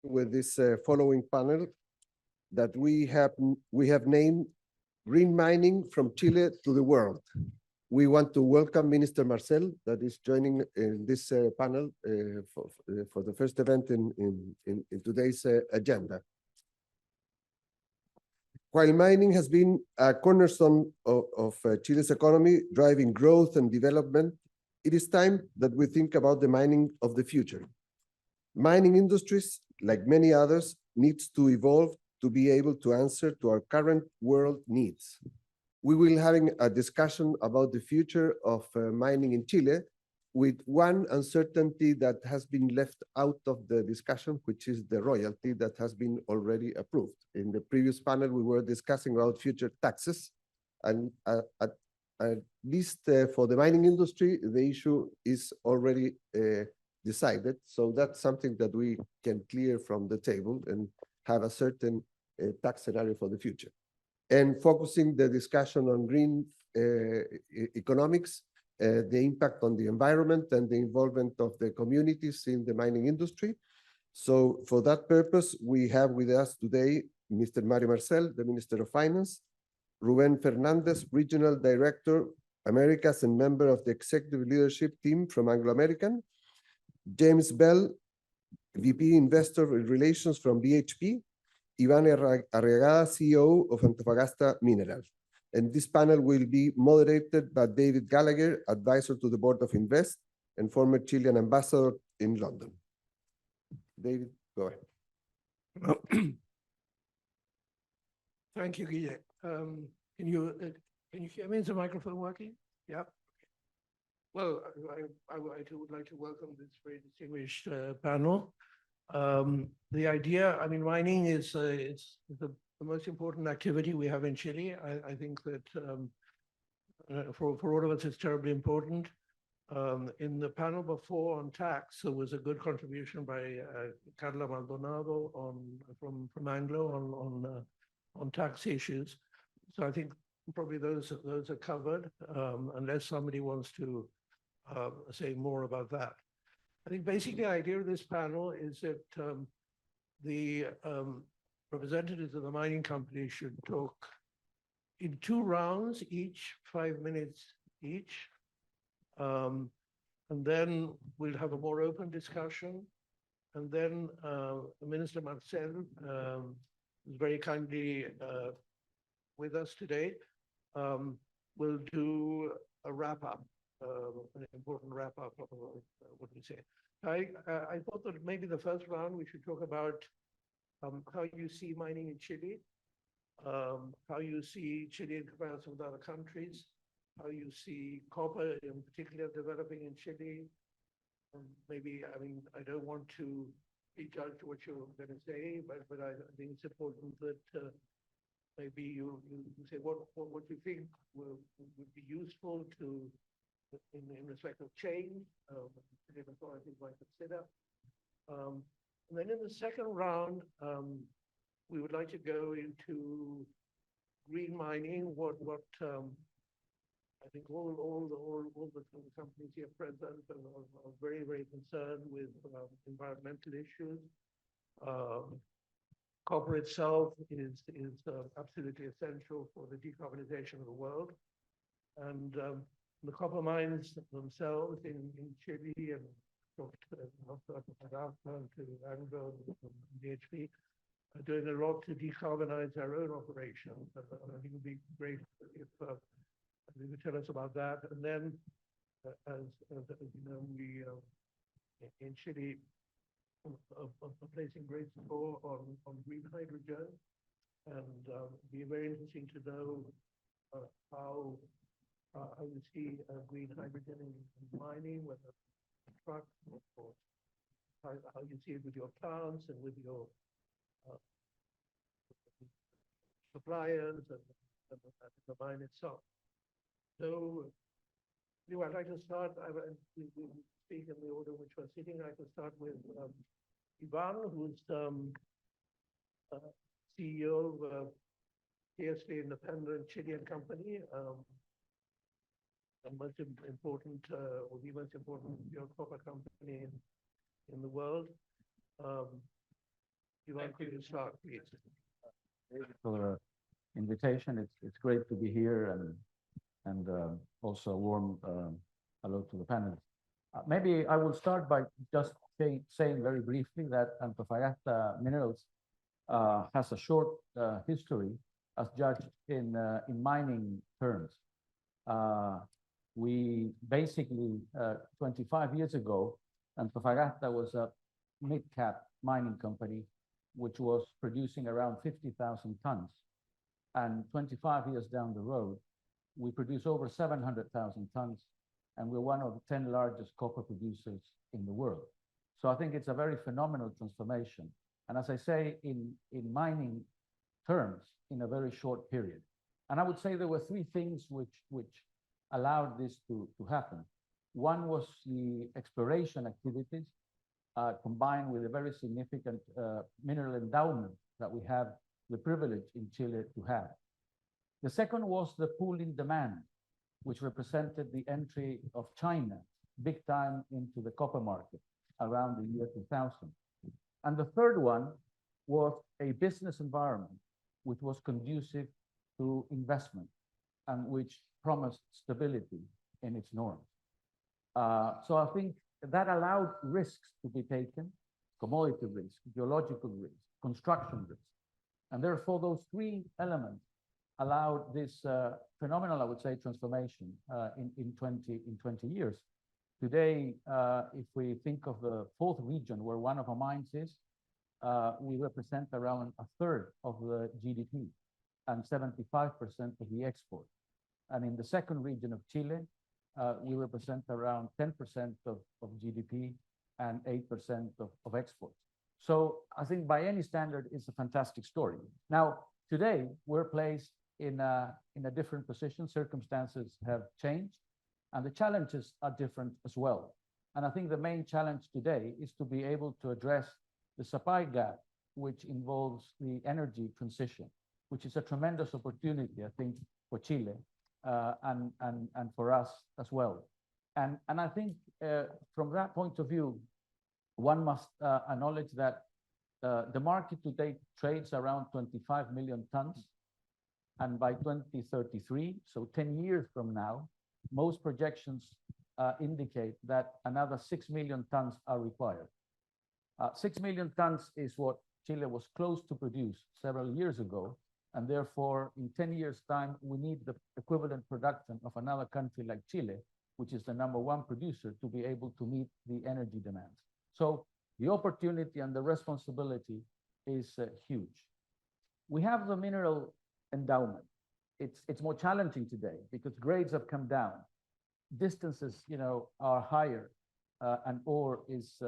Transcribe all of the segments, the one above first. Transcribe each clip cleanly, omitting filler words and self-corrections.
with this following panel that we have named Green Mining from Chile to the World. We want to welcome Minister Marcel that is joining in this panel for the first event in today's agenda. While mining has been a cornerstone of Chile's economy, driving growth and development, it is time that we think about the mining of the future. Mining industries, like many others, needs to evolve to be able to answer to our current world needs. We will having a discussion about the future of mining in Chile with one uncertainty that has been left out of the discussion, which is the royalty that has been already approved. In the previous panel, we were discussing about future taxes, and at least for the mining industry, the issue is already decided. So that's something that we can clear from the table and have a certain tax scenario for the future. And focusing the discussion on green economics, the impact on the environment and the involvement of the communities in the mining industry. So for that purpose, we have with us today Mr. Mario Marcel, the Minister of Finance, Ruben Fernandez, Regional Director, Americas and member of the Executive Leadership Team from Anglo American, James Bell, VP Investor Relations from BHP, Iván Arriagada, CEO of Antofagasta Mineral. And this panel will be moderated by David Gallagher, advisor to the Board of Invest and former Chilean ambassador in London. David, go ahead. Thank you, Guille. Can you hear me? Is the microphone working? Yeah. Well, I would like to welcome this very distinguished panel. The idea, I mean, mining is the most important activity we have in Chile. I think that for all of us, it's terribly important. In the panel before on tax, there was a good contribution by Carla Maldonado from Anglo on tax issues. So I think probably those are covered, unless somebody wants to say more about that. I think basically the idea of this panel is that the representatives of the mining company should talk in 2 rounds, each 5 minutes each. And then we'll have a more open discussion. And then Minister Marcel is very kindly with us today. We'll do a wrap-up. An important wrap-up of what we say. I thought that maybe the first round we should talk about how you see mining in Chile, how you see Chile in comparison with other countries, how you see copper in particular developing in Chile. Maybe, I mean, I don't want to prejudge what you're going to say, but I think it's important that maybe you say what you think would be useful to in respect of change, Chilean authorities might consider. And then in the second round, we would like to go into green mining. What I think all the companies here present are very, very concerned with environmental issues. Copper itself is absolutely essential for the decarbonization of the world. And the copper mines themselves in Chile and talked to Anglo and BHP are doing a lot to decarbonize their own operations. And I think it would be great if you could tell us about that. And then, as you know, we in Chile are placing great store on green hydrogen, and it'd be very interesting to know how you see green hydrogen in mining, whether trucks or how you see it with your plants and with your suppliers and the mine itself. So anyway, I'd like to start, we speak in the order which we're sitting. I can start with Ivan, who's CEO of TSP Independent Chilean company. The most important, or the most important pure copper company in the world. You want to start, please? David, for the invitation. It's great to be here, and also a warm hello to the panel. Maybe I will start by just saying very briefly that Antofagasta Minerals has a short history as judged in mining terms. We basically 25 years ago, Antofagasta was a mid-cap mining company which was producing around 50,000 tons. And 25 years down the road, we produce over 700,000 tons, and we're one of the 10 largest copper producers in the world. So I think it's a very phenomenal transformation. And as I say, in mining terms, in a very short period. And I would say there were three things which allowed this to happen. One was the exploration activities, combined with a very significant mineral endowment that we have the privilege in Chile to have. The second was the pooling demand, which represented the entry of China big time into the copper market around the year 2000. And the third one was a business environment which was conducive to investment and which promised stability in its norms. So I think that allowed risks to be taken, commodity risk, geological risk, construction risk. And therefore, those three elements allowed this phenomenal, I would say, transformation in 20 years. Today, if we think of the fourth region where one of our mines is, we represent around a third of the GDP and 75% of the export. And in the second region of Chile, we represent around 10% of GDP and 8% of exports. So I think by any standard, it's a fantastic story. Now, today, we're placed in a different position. Circumstances have changed, and the challenges are different as well. And I think the main challenge today is to be able to address the supply gap, which involves the energy transition, which is a tremendous opportunity, I think, for Chile and for us as well. And I think from that point of view, one must acknowledge that the market today trades around 25 million tons. And by 2033, so 10 years from now, most projections indicate that another 6 million tons are required. 6 million tons is what Chile was close to produce several years ago. And therefore, in 10 years' time, we need the equivalent production of another country like Chile, which is the #1 producer, to be able to meet the energy demands. So the opportunity and the responsibility is huge. We have the mineral endowment. It's more challenging today because grades have come down. Distances, are higher, and ore is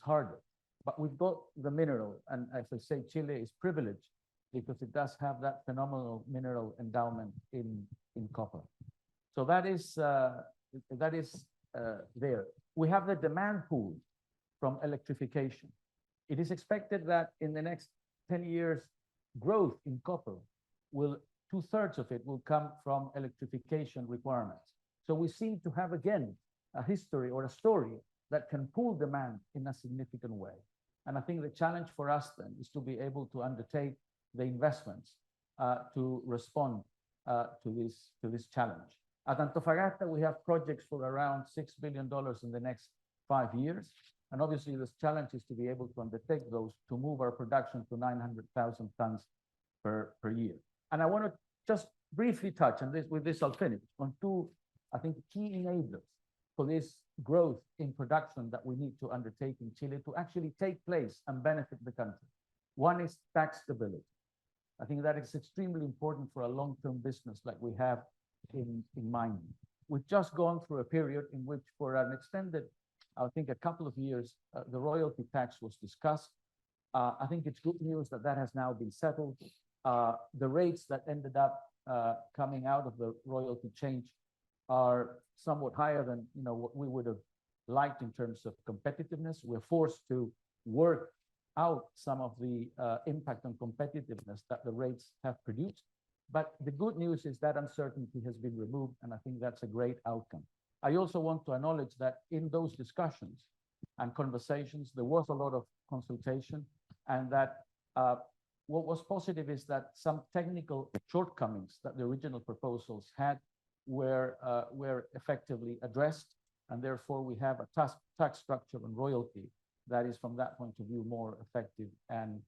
harder. But we've got the mineral, and as I say, Chile is privileged because it does have that phenomenal mineral endowment in copper. So that is there. We have the demand pool from electrification. It is expected that in the next 10 years, growth in copper will, 2/3 of it will come from electrification requirements. So we seem to have, again, a history or a story that can pull demand in a significant way. And I think the challenge for us then is to be able to undertake the investments to respond to this challenge. At Antofagasta, we have projects for around $6 billion in the next 5 years. And obviously, this challenge is to be able to undertake those to move our production to 900,000 tons per year. And I want to just briefly touch, and with this I'll finish, on two, I think, key enablers for this growth in production that we need to undertake in Chile to actually take place and benefit the country. One is tax stability. I think that is extremely important for a long-term business like we have in mining. We've just gone through a period in which, for an extended, I think, a couple of years, the royalty tax was discussed. I think it's good news that that has now been settled. The rates that ended up coming out of the royalty change are somewhat higher than what we would have liked in terms of competitiveness. We're forced to work out some of the impact on competitiveness that the rates have produced. But the good news is that uncertainty has been removed, and I think that's a great outcome. I also want to acknowledge that in those discussions and conversations, there was a lot of consultation, and that what was positive is that some technical shortcomings that the original proposals had were effectively addressed, and therefore we have a tax structure and royalty that is, from that point of view, more effective and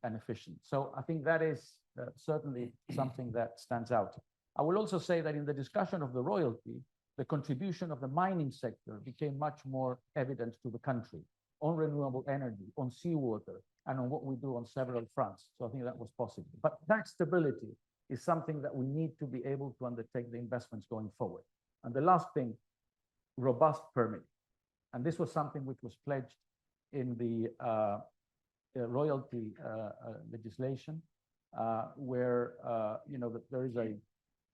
efficient. So I think that is certainly something that stands out. I will also say that in the discussion of the royalty, the contribution of the mining sector became much more evident to the country on renewable energy, on seawater, and on what we do on several fronts. So I think that was positive. But tax stability is something that we need to be able to undertake the investments going forward. And the last thing, robust permitting. And this was something which was pledged in the royalty legislation, where there is a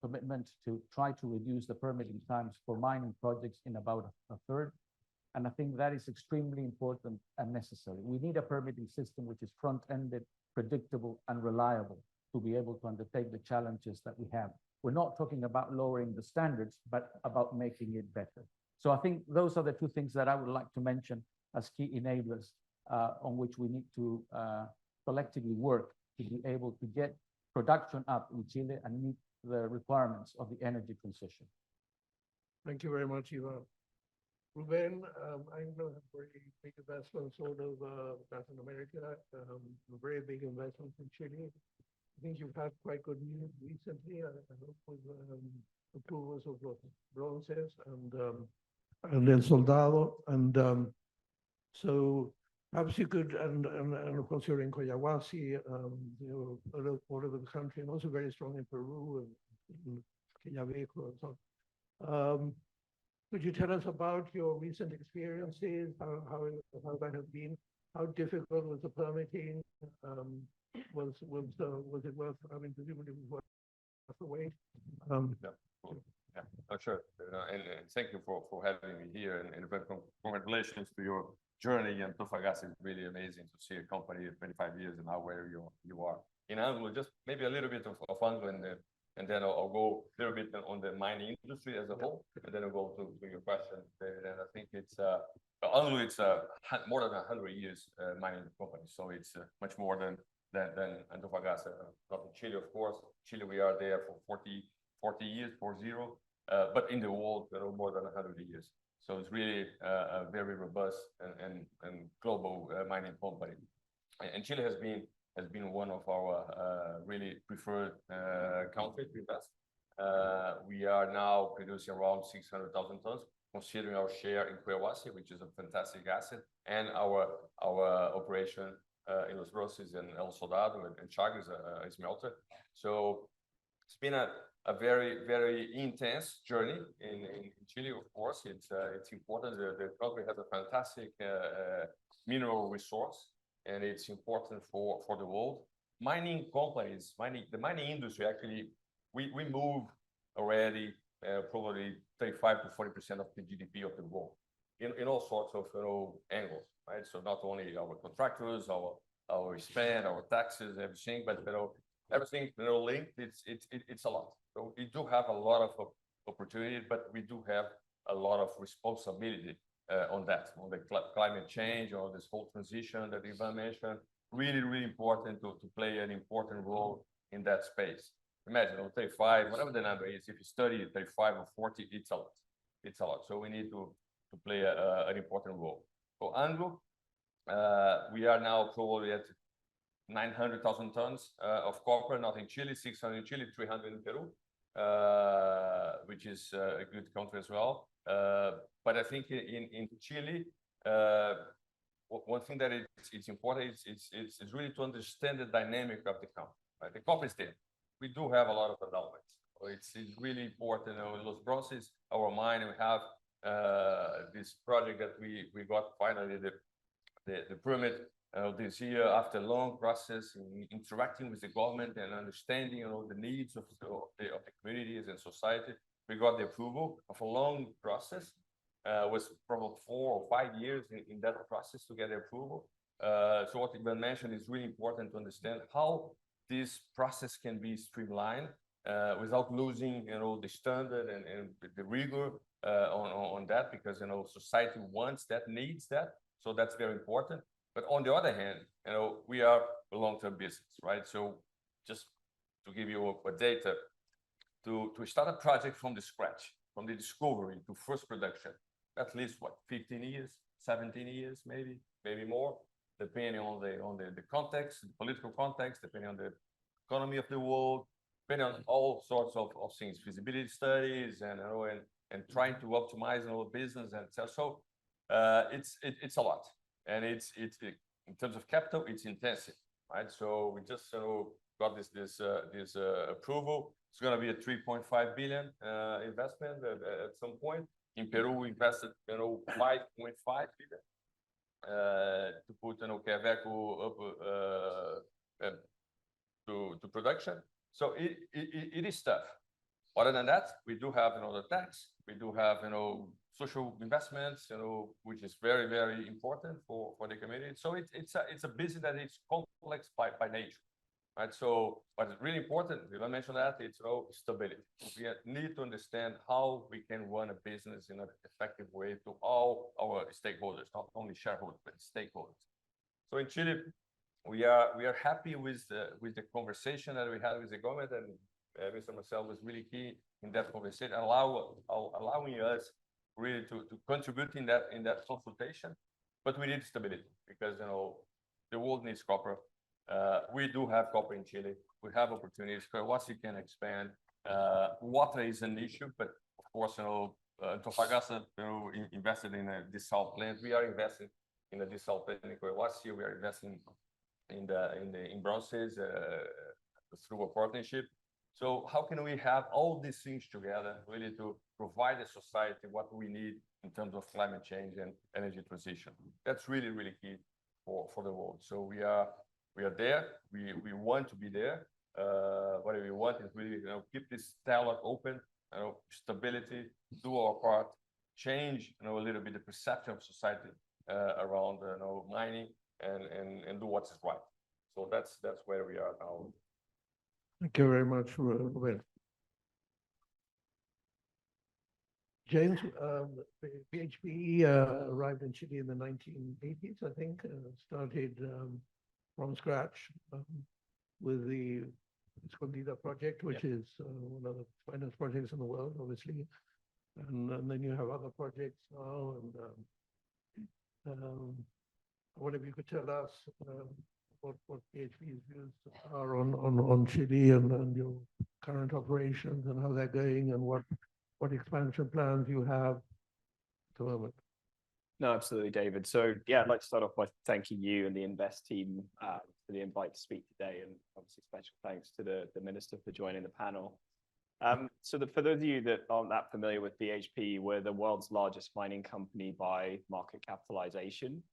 commitment to try to reduce the permitting times for mining projects in about a third. And I think that is extremely important and necessary. We need a permitting system which is front-ended, predictable, and reliable to be able to undertake the challenges that we have. We're not talking about lowering the standards, but about making it better. So I think those are the two things that I would like to mention as key enablers on which we need to collectively work to be able to get production up in Chile and meet the requirements of the energy transition. Thank you very much, Ivan. Ruben, I know a very big investments all over Latin America, very big investments in Chile. I think you've had quite good news recently, I hope, with approvals of los bronces and El Soldado. And so perhaps you could, and of course you're in Coyahuasi, all over the country, and also very strong in Peru and Quellaveco and so on. Could you tell us about your recent experiences, how that has been? How difficult was the permitting? Was it worth, I mean, presumably it was worth the wait? Yeah, sure. And thank you for having me here. And congratulations to your journey. And Antofagasta is really amazing to see a company of 25 years and now where you are. In Anglo, just maybe a little bit of Anglo, and then I'll go a little bit on the mining industry as a whole, and then I'll go to your question, David. And I think it's Anglo, it's more than 100 years mining company, so it's much more than Antofagasta. Not in Chile, of course. Chile, we are there for 40 years, 40, but in the world, more than 100 years. So it's really a very robust and global mining company. And Chile has been one of our really preferred countries to invest. We are now producing around 600,000 tons, considering our share in Collahuasi, which is a fantastic asset, and our operation in Los Bronces and El Soldado and Chagres, a smelter. So it's been a very, very intense journey in Chile. Of course, it's important. The country has a fantastic mineral resource, and it's important for the world. Mining companies, the mining industry, actually, we move already probably 35 to 40% of the GDP of the world in all sorts of angles, right? So not only our contractors, our spend, our taxes, everything, but everything linked. It's a lot. So we do have a lot of opportunity, but we do have a lot of responsibility on that, on the climate change, or this whole transition that Ivan mentioned. Really, really important to play an important role in that space. Imagine, 35, whatever the number is, if you study 35 or 40, it's a lot. It's a lot. So we need to play an important role. For Anglo, we are now probably at 900,000 tons of copper, not in Chile, 600 in Chile, 300 in Peru, which is a good country as well. But I think in Chile, one thing that it's important is really to understand the dynamic of the country. Right? The copper is there. We do have a lot of development. So it's really important. In Los Bronces, our mine, we have this project that we got finally the permit this year after a long process in interacting with the government and understanding the needs of the communities and society. We got the approval of a long process. Was probably 4 or 5 years in that process to get the approval. So what Ivan mentioned is really important to understand how this process can be streamlined without losing, the standard and the rigor on that, because society wants that, needs that. So that's very important. But on the other hand, we are a long-term business, right? So just to give you a data, to start a project from the scratch, from the discovery to first production, at least what, 15 years, 17 years, maybe more, depending on the context, the political context, depending on the economy of the world, depending on all sorts of things, feasibility studies, and trying to optimize our business and so. It's a lot, and it's in terms of capital, it's intensive, right? So we just got this approval. It's going to be a 3.5 billion investment at some point. In Peru, we invested 5.5 billion to put Quellaveco up to production. So it is tough. Other than that, we do have the tax. We do have social investments, which is very, very important for the community. So it's a business that is complex by nature, right? So what's really important, you don't mention that, it's stability. We need to understand how we can run a business in an effective way to all our stakeholders, not only shareholders, but stakeholders. So in Chile, we are happy with the conversation that we had with the government, and Mr. Marcel was really key in that conversation, allowing us really to contribute in that consultation. But we need stability because the world needs copper. We do have copper in Chile. We have opportunities. Collahuasi can expand. Water is an issue, but of course, Antofagasta invested in a desal plant. We are investing in a desal plant in Collahuasi. We are investing in bronzes through a partnership. So how can we have all these things together really to provide a society what we need in terms of climate change and energy transition? That's really, really key for the world. So we are there. We want to be there. What we want is really keep this dialogue open, stability, do our part, change a little bit the perception of society around mining and do what's right. So that's where we are now. Thank you very much, Robert. James, BHP arrived in Chile in the 1980s, I think, started from scratch with the Escondida project, which is one of the finest projects in the world, obviously. And then you have other projects now. And I wonder if you could tell us what BHP's views are on Chile and your current operations and how they're going and what expansion plans you have at the moment. No, absolutely, David. So yeah, I'd like to start off by thanking you and the Invest team for the invite to speak today, and obviously special thanks to the Minister for joining the panel. So for those of you that aren't that familiar with BHP, we're the world's largest mining company by market capitalization.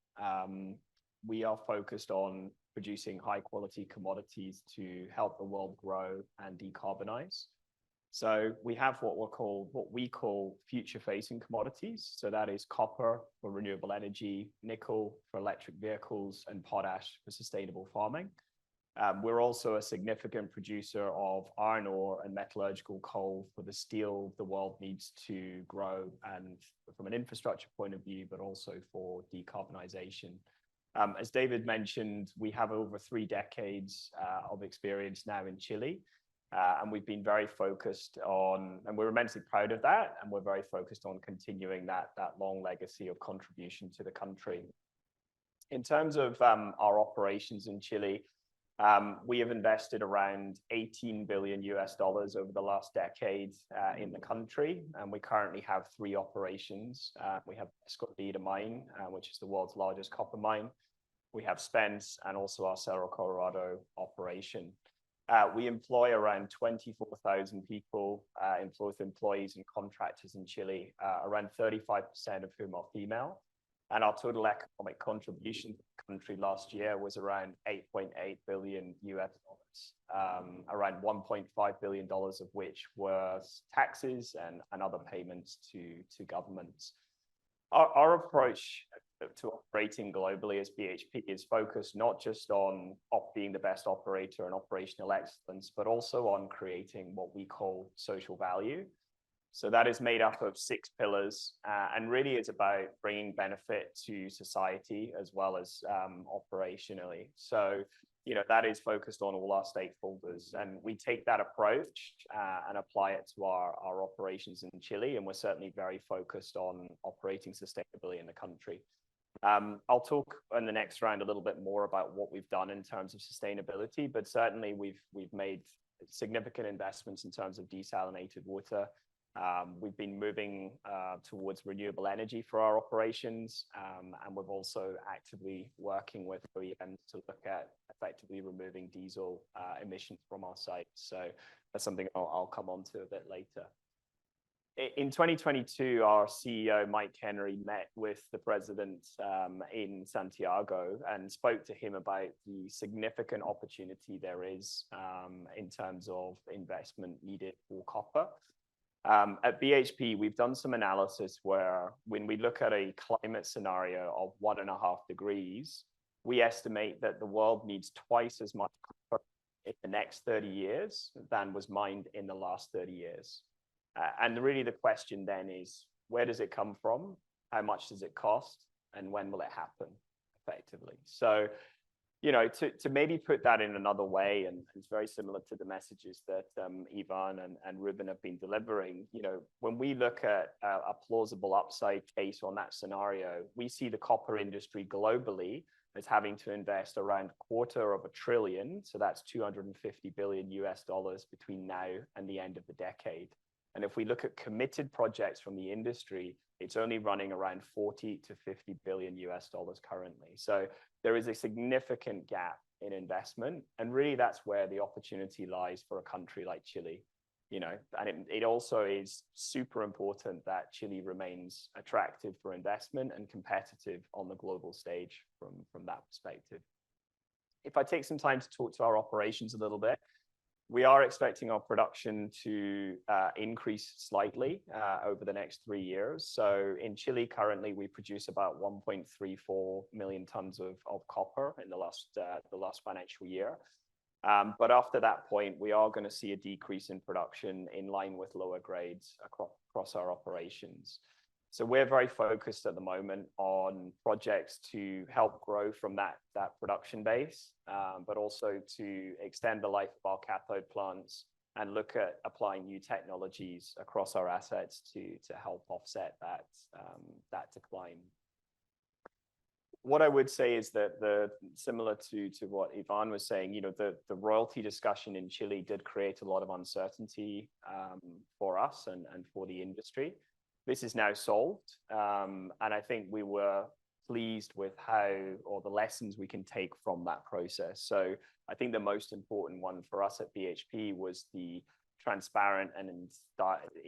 We are focused on producing high quality commodities to help the world grow and decarbonize. So we have what we call future-facing commodities. So that is copper for renewable energy, nickel for electric vehicles, and potash for sustainable farming. We're also a significant producer of iron ore and metallurgical coal for the steel the world needs to grow, and from an infrastructure point of view, but also for decarbonization. As David mentioned, we have over 3 decades of experience now in Chile. And we've been very focused on, and we're immensely proud of that, and we're very focused on continuing that long legacy of contribution to the country. In terms of our operations in Chile, we have invested around $18 billion over the last decade in the country, and we currently have 3 operations. We have Escondida mine, which is the world's largest copper mine. We have Spence and also our Cerro Colorado operation. We employ around 24,000 people, both employees and contractors in Chile, around 35% of whom are female. And our total economic contribution to the country last year was around $8.8 billion, around $1.5 billion of which was taxes and other payments to governments. Our approach to operating globally as BHP is focused not just on being the best operator and operational excellence, but also on creating what we call social value. So that is made up of 6 pillars, and really it's about bringing benefit to society as well as operationally. So, you know, that is focused on all our stakeholders, and we take that approach and apply it to our operations in Chile, and we're certainly very focused on operating sustainably in the country. I'll talk in the next round a little bit more about what we've done in terms of sustainability, but certainly we've made significant investments in terms of desalinated water. We've been moving towards renewable energy for our operations, and we're also actively working with OEMs to look at effectively removing diesel emissions from our sites. So that's something I'll come on to a bit later. In 2022, our CEO, Mike Henry, met with the president in Santiago and spoke to him about the significant opportunity there is in terms of investment needed for copper. At BHP, we've done some analysis where when we look at a climate scenario of 1.5 degrees, we estimate that the world needs twice as much copper in the next 30 years than was mined in the last 30 years. And really the question then is, where does it come from? How much does it cost? And when will it happen effectively? So, you know, to maybe put that in another way, and it's very similar to the messages that Ivan and Ruben have been delivering, you know, when we look at a plausible upside case on that scenario, we see the copper industry globally as having to invest around $250 billion, so that's $250 billion between now and the end of the decade. And if we look at committed projects from the industry, it's only running around $40 to $50 billion currently. So there is a significant gap in investment. And really that's where the opportunity lies for a country like Chile, you know, and it also is super important that Chile remains attractive for investment and competitive on the global stage from that perspective. If I take some time to talk to our operations a little bit, we are expecting our production to increase slightly over the next 3 years. So in Chile, currently, we produce about 1.34 million tons of copper in the last financial year. But after that point, we are going to see a decrease in production in line with lower grades across our operations. So we're very focused at the moment on projects to help grow from that production base, but also to extend the life of our cathode plants and look at applying new technologies across our assets to help offset that decline. What I would say is that similar to what Ivan was saying, you know, the royalty discussion in Chile did create a lot of uncertainty for us and for the industry. This is now solved, and I think we were pleased with the lessons we can take from that process. So I think the most important one for us at BHP was the transparent and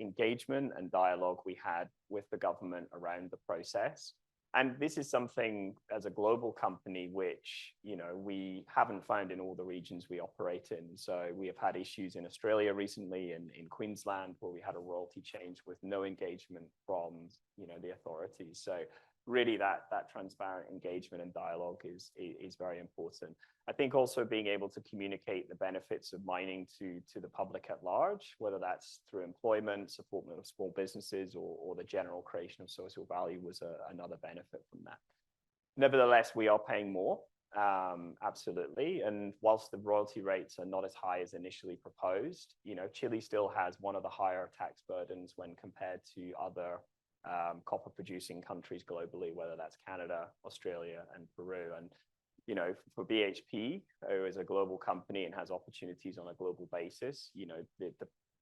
engagement and dialogue we had with the government around the process. And this is something as a global company, which, you know, we haven't found in all the regions we operate in. So we have had issues in Australia recently and in Queensland where we had a royalty change with no engagement from, you know, the authorities. So really that transparent engagement and dialogue is very important. I think also being able to communicate the benefits of mining to the public at large, whether that's through employment, support of small businesses, or the general creation of social value was another benefit from that. Nevertheless, we are paying more, absolutely. And whilst the royalty rates are not as high as initially proposed, you know, Chile still has one of the higher tax burdens when compared to other copper producing countries globally, whether that's Canada, Australia, and Peru. And, you know, for BHP, who is a global company and has opportunities on a global basis, you know, the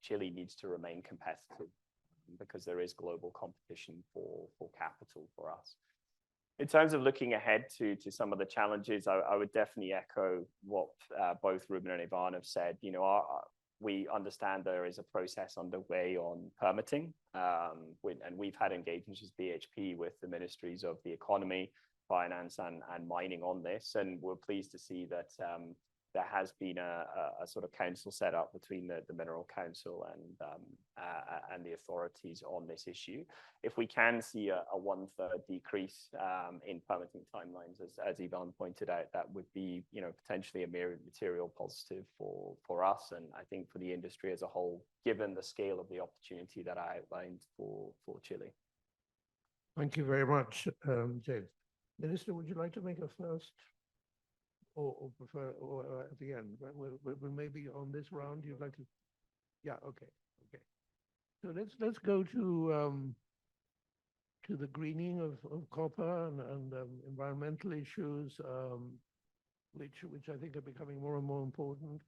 Chile needs to remain competitive because there is global competition for capital for us. In terms of looking ahead to some of the challenges, I would definitely echo what both Ruben and Ivan have said. You know, we understand there is a process underway on permitting, and we've had engagements with BHP with the ministries of the economy, finance, and mining on this, and we're pleased to see that there has been a sort of council set up between the Mineral Council and the authorities on this issue. If we can see a 1/3 decrease in permitting timelines, as Ivan pointed out, that would be, you know, potentially a material positive for us, and I think for the industry as a whole, given the scale of the opportunity that I outlined for Chile. Thank you very much, James. Minister, would you like to make a first or prefer or at the end? Well, maybe on this round you'd like to. Yeah. Okay. Okay. So let's go to the greening of copper and environmental issues, which I think are becoming more and more important.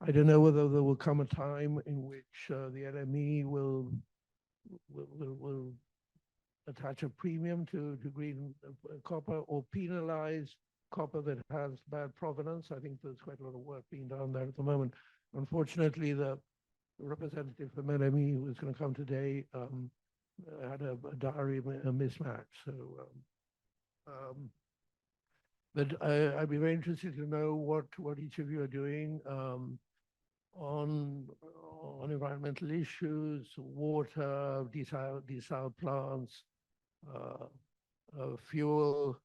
I don't know whether there will come a time in which the LME will attach a premium to green copper or penalize copper that has bad provenance. I think there's quite a lot of work being done there at the moment. Unfortunately, the representative from LME who was going to come today had a diary mismatch. So, but I'd be very interested to know what each of you are doing on environmental issues, water, desal plants, fuel.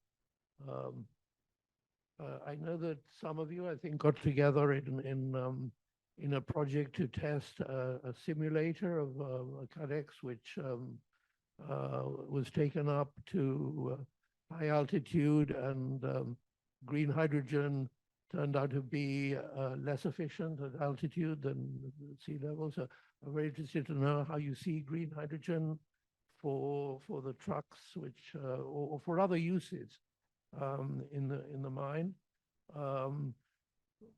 I know that some of you, I think, got together in a project to test a simulator of a CADEX, which was taken up to high altitude, and green hydrogen turned out to be less efficient at altitude than sea level. So I'm very interested to know how you see green hydrogen for the trucks, which or for other uses in the mine.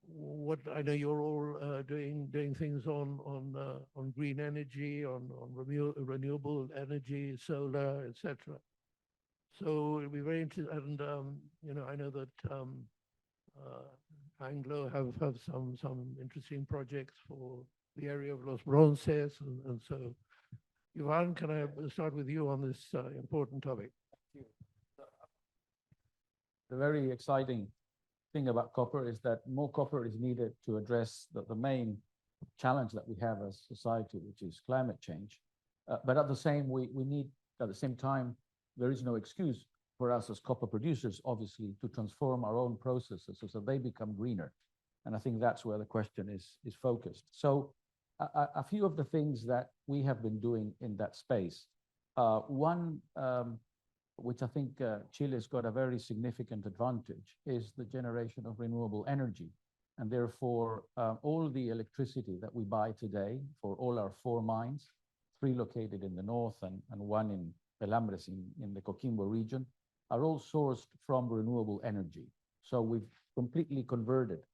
What I know you're all doing things on green energy, on renewable energy, solar, etc. So it'll be very interesting. And you know, I know that Anglo have some interesting projects for the area of Los Bronces, and so Ivan, can I start with you on this important topic? Thank you. The very exciting thing about copper is that more copper is needed to address the main challenge that we have as society, which is climate change. But at the same time, there is no excuse for us as copper producers, obviously, to transform our own processes so that they become greener. And I think that's where the question is focused. So a few of the things that we have been doing in that space. One, which I think Chile's got a very significant advantage, is the generation of renewable energy. And therefore, all the electricity that we buy today for all our 4 mines, 3 located in the north and 1 in Pelambres in the Coquimbo region, are all sourced from renewable energy. So we've completely converted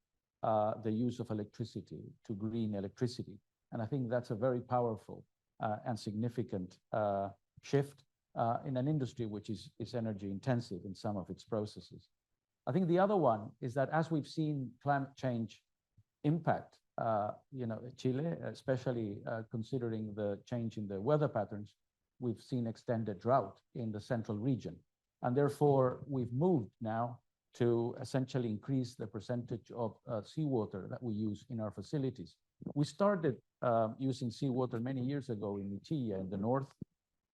the use of electricity to green electricity. And I think that's a very powerful and significant shift in an industry which is energy intensive in some of its processes. I think the other one is that as we've seen climate change impact, Chile, especially considering the change in the weather patterns, we've seen extended drought in the central region. And therefore, we've moved now to essentially increase the percentage of seawater that we use in our facilities. We started using seawater many years ago in Michilla in the north.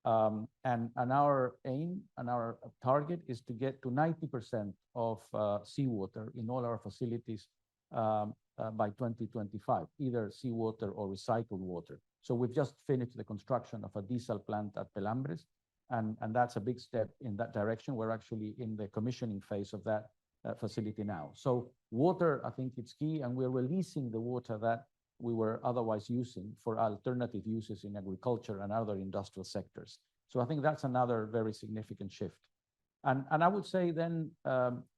And our aim and our target is to get to 90% of seawater in all our facilities by 2025, either seawater or recycled water. So we've just finished the construction of a diesel plant at Pelambres, and that's a big step in that direction. We're actually in the commissioning phase of that facility now. So water, I think it's key, and we're releasing the water that we were otherwise using for alternative uses in agriculture and other industrial sectors. So I think that's another very significant shift. And I would say then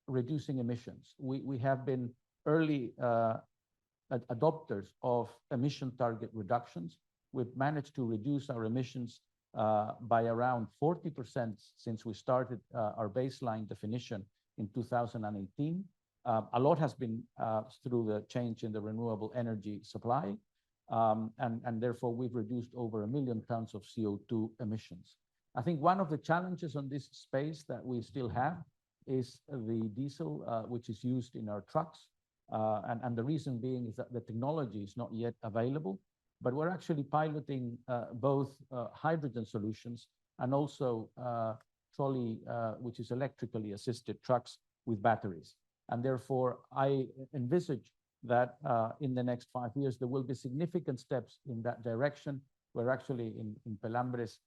reducing emissions. We have been early adopters of emission target reductions. We've managed to reduce our emissions by around 40% since we started our baseline definition in 2018. A lot has been through the change in the renewable energy supply, and therefore we've reduced over 1 million tons of CO2 emissions. I think one of the challenges on this space that we still have is the diesel, which is used in our trucks. And the reason being is that the technology is not yet available, but we're actually piloting both hydrogen solutions and also trolley, which is electrically assisted trucks with batteries. And therefore, I envisage that in the next 5 years, there will be significant steps in that direction. We're actually in Pelambres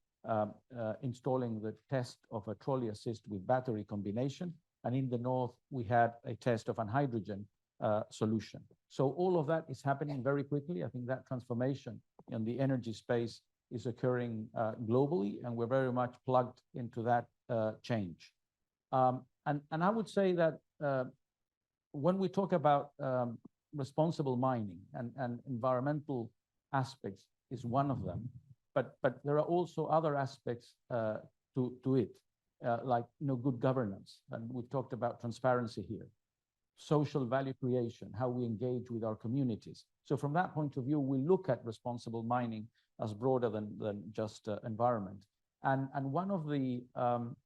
installing the test of a trolley assist with battery combination. And in the north, we had a test of an hydrogen solution. So all of that is happening very quickly. I think that transformation in the energy space is occurring globally, and we're very much plugged into that change. And I would say that when we talk about responsible mining and environmental aspects is one of them, but there are also other aspects to it, like good governance, and we've talked about transparency here, social value creation, how we engage with our communities. So from that point of view, we look at responsible mining as broader than just environment. And one of the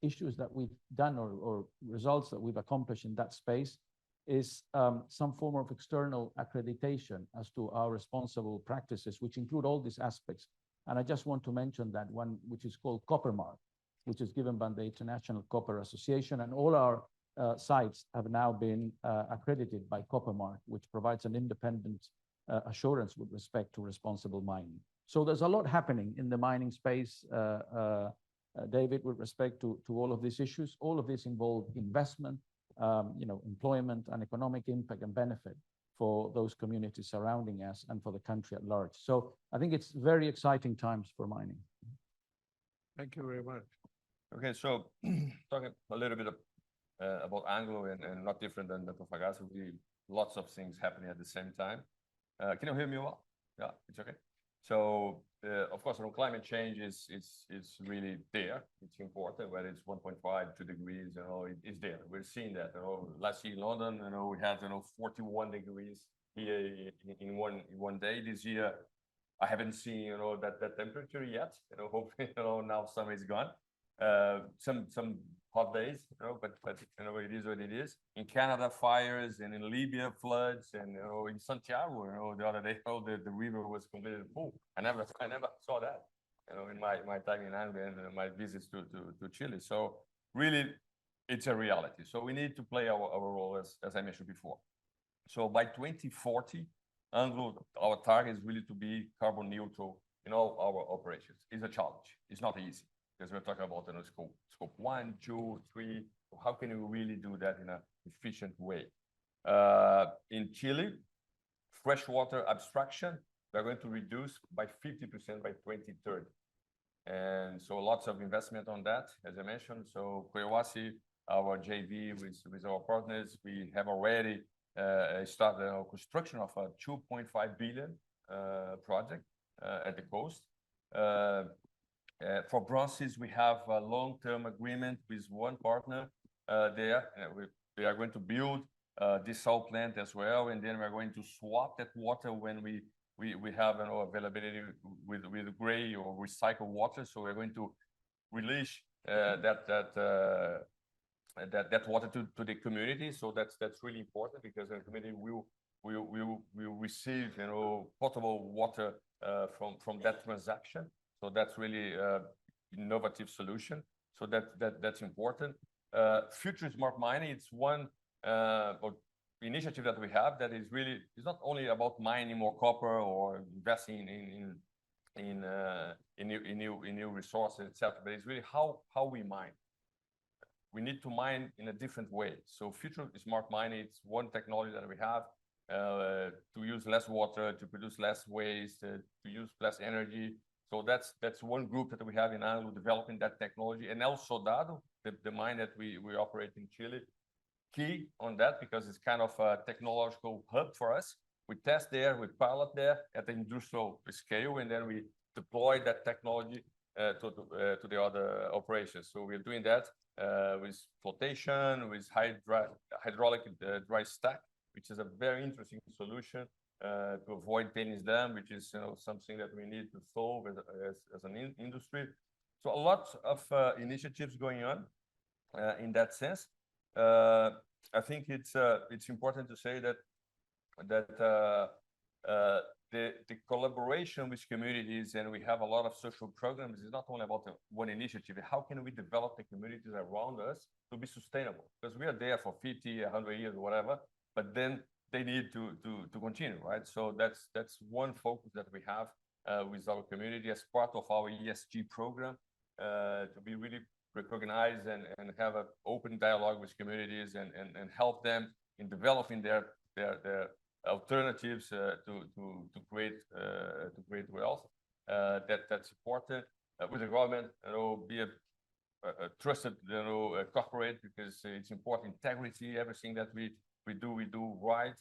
issues that we've done or results that we've accomplished in that space is some form of external accreditation as to our responsible practices, which include all these aspects. And I just want to mention that one, which is called Copper Mark, which is given by the International Copper Association. And all our sites have now been accredited by Copper Mark, which provides an independent assurance with respect to responsible mining. So there's a lot happening in the mining space, David, with respect to all of these issues. All of this involve investment, employment and economic impact and benefit for those communities surrounding us and for the country at large. So I think it's very exciting times for mining. Thank you very much. Okay, so talking a little bit about Anglo and not different than the Antofagasta, lots of things happening at the same time. Can you hear me well? Yeah, it's okay. So of course, climate change is really there. It's important, whether it's 1.5, 2 degrees, it's there. We're seeing that. Last year in London, we had 41 degrees here in one day. This year, I haven't seen that temperature yet. Hopefully, now summer is gone. Some hot days, but it is what it is. In Canada, fires, and in Libya, floods, and in Santiago, the other day, the river was completely full. I never saw that, in my time in Anglo and my visits to Chile. So really, it's a reality. So we need to play our role as I mentioned before. So by 2040, Anglo, our target is really to be carbon neutral in all our operations. It's a challenge. It's not easy, because we're talking about scope 1, 2, 3. How can you really do that in an efficient way? In Chile, freshwater abstraction, they're going to reduce by 50% by 2030. And so lots of investment on that, as I mentioned. So Collahuasi, our JV with our partners, we have already started construction of a 2.5 billion project at the coast. For bronzes, we have a long-term agreement with one partner there. We are going to build this salt plant as well, and then we're going to swap that water when we have availability with gray or recycled water. So we're going to release that water to the community. So that's really important, because the community will receive potable water from that transaction. So that's really innovative solution. So that's important. Future smart mining, it's one initiative that we have that is really, it's not only about mining more copper or investing in new resources, etc., but it's really how we mine. We need to mine in a different way. So future smart mining, it's one technology that we have to use less water, to produce less waste, to use less energy. So that's one group that we have in Anglo developing that technology. And El Soldado, the mine that we operate in Chile, key on that, because it's kind of a technological hub for us. We test there, we pilot there at the industrial scale, and then we deploy that technology to the other operations. So we're doing that with flotation, with hydraulic dry stack, which is a very interesting solution to avoid tailings dam, which is something that we need to solve as an industry. So a lot of initiatives going on in that sense. I think it's important to say that the collaboration with communities, and we have a lot of social programs, is not only about one initiative. How can we develop the communities around us to be sustainable? Because we are there for 50, 100 years, whatever, but then they need to continue, right? So that's one focus that we have with our community as part of our ESG program, to be really recognized and have an open dialogue with communities and help them in developing their alternatives to create wealth. That's important. With the government, be a trusted, corporate, because it's important. Integrity, everything that we do right.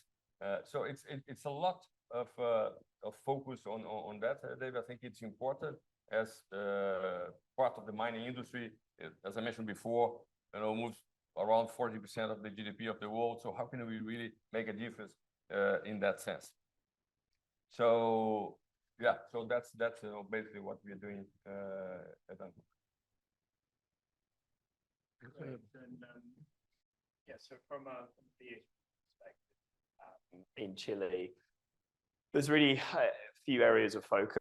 So it's a lot of focus on that, Dave. I think it's important as part of the mining industry. As I mentioned before, moves around 40% of the GDP of the world. So how can we really make a difference in that sense? So yeah, so that's basically what we are doing at Antwerp. Yeah, so from a perspective in Chile, there's really a few areas of focus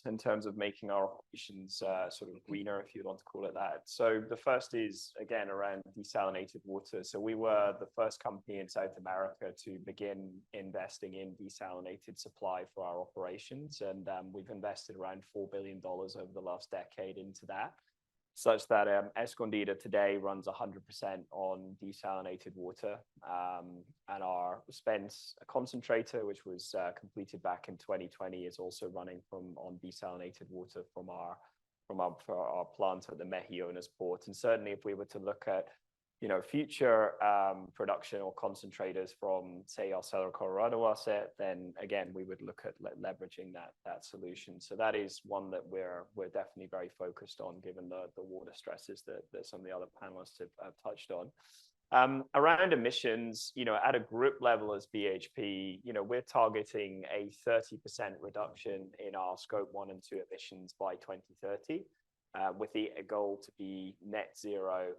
in terms of making our operations sort of greener, if you want to call it that. So the first is, again, around desalinated water. So we were the first company in South America to begin investing in desalinated supply for our operations. And we've invested around $4 billion over the last decade into that, such that Escondida today runs 100% on desalinated water. And our Spence concentrator, which was completed back in 2020, is also running on desalinated water from our plant at the Mejillones port. And certainly, if we were to look at future production or concentrators from, say, our Cerro Colorado asset, then again, we would look at leveraging that solution. So that is one that we're definitely very focused on, given the water stresses that some of the other panelists have touched on. Around emissions, at a group level as BHP, we're targeting a 30% reduction in our scope 1 and 2 emissions by 2030. With the goal to be net zero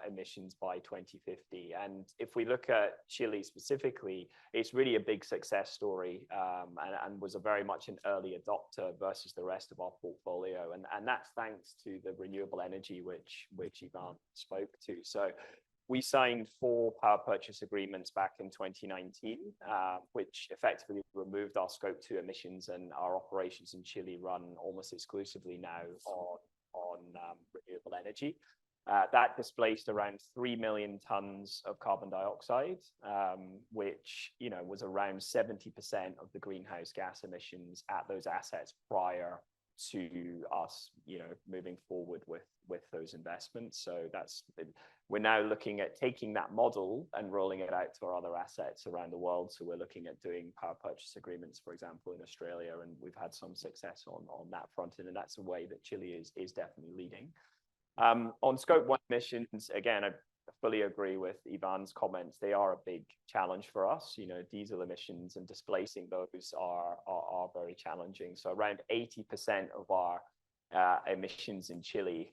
emissions by 2050. And if we look at Chile specifically, it's really a big success story, and was a very much an early adopter versus the rest of our portfolio. And that's thanks to the renewable energy which Ivan spoke to. So we signed 4 power purchase agreements back in 2019, which effectively removed our scope 2 emissions, and our operations in Chile run almost exclusively now on renewable energy. That displaced around 3 million tons of carbon dioxide, which was around 70% of the greenhouse gas emissions at those assets prior to us moving forward with those investments. So we're now looking at taking that model and rolling it out to our other assets around the world. So we're looking at doing power purchase agreements, for example, in Australia, and we've had some success on that front, and that's a way that Chile is definitely leading. On scope 1 emissions, again, I fully agree with Ivan's comments. They are a big challenge for us. Diesel emissions and displacing those are very challenging. So around 80% of our emissions in Chile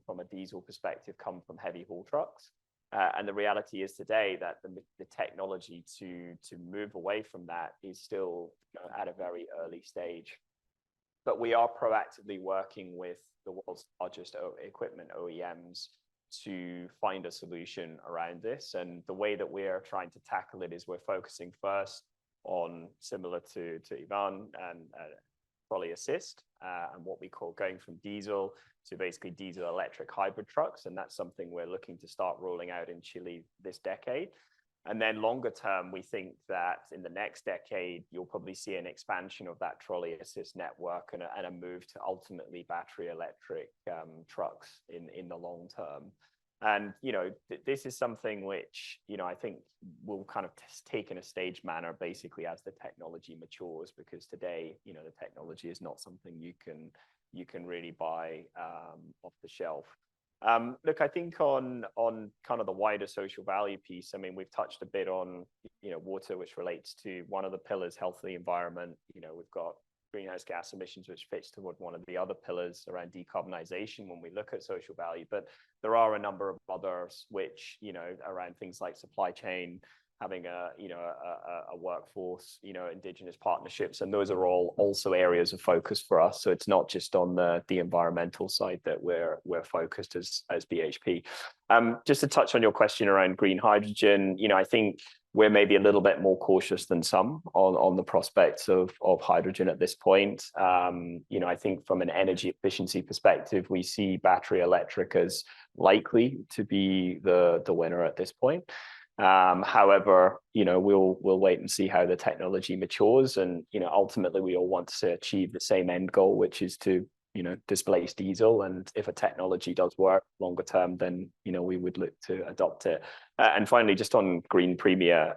from a diesel perspective come from heavy haul trucks. And the reality is today that the technology to move away from that is still at a very early stage. But we are proactively working with the world's largest equipment OEMs to find a solution around this. And the way that we're trying to tackle it is we're focusing first on, similar to Ivan, and trolley assist, and what we call going from diesel to basically diesel electric hybrid trucks. And that's something we're looking to start rolling out in Chile this decade. And then longer term, we think that in the next decade, you'll probably see an expansion of that trolley assist network and a move to ultimately battery electric trucks in the long term. And, this is something which, I think will kind of take in a staged manner, basically as the technology matures, because today, the technology is not something you can really buy off the shelf. Look, I think on kind of the wider social value piece, I mean, we've touched a bit on, water, which relates to one of the pillars, healthy environment. We've got greenhouse gas emissions, which fits toward one of the other pillars around decarbonization when we look at social value. But there are a number of others which, around things like supply chain, having a workforce, indigenous partnerships, and those are all also areas of focus for us. So it's not just on the environmental side that we're focused as BHP. Just to touch on your question around green hydrogen, I think we're maybe a little bit more cautious than some on the prospects of hydrogen at this point. I think from an energy efficiency perspective, we see battery electric as likely to be the winner at this point. However, we'll wait and see how the technology matures, and ultimately we all want to achieve the same end goal, which is to displace diesel. And if a technology does work longer term, then we would look to adopt it. And finally, just on green premia,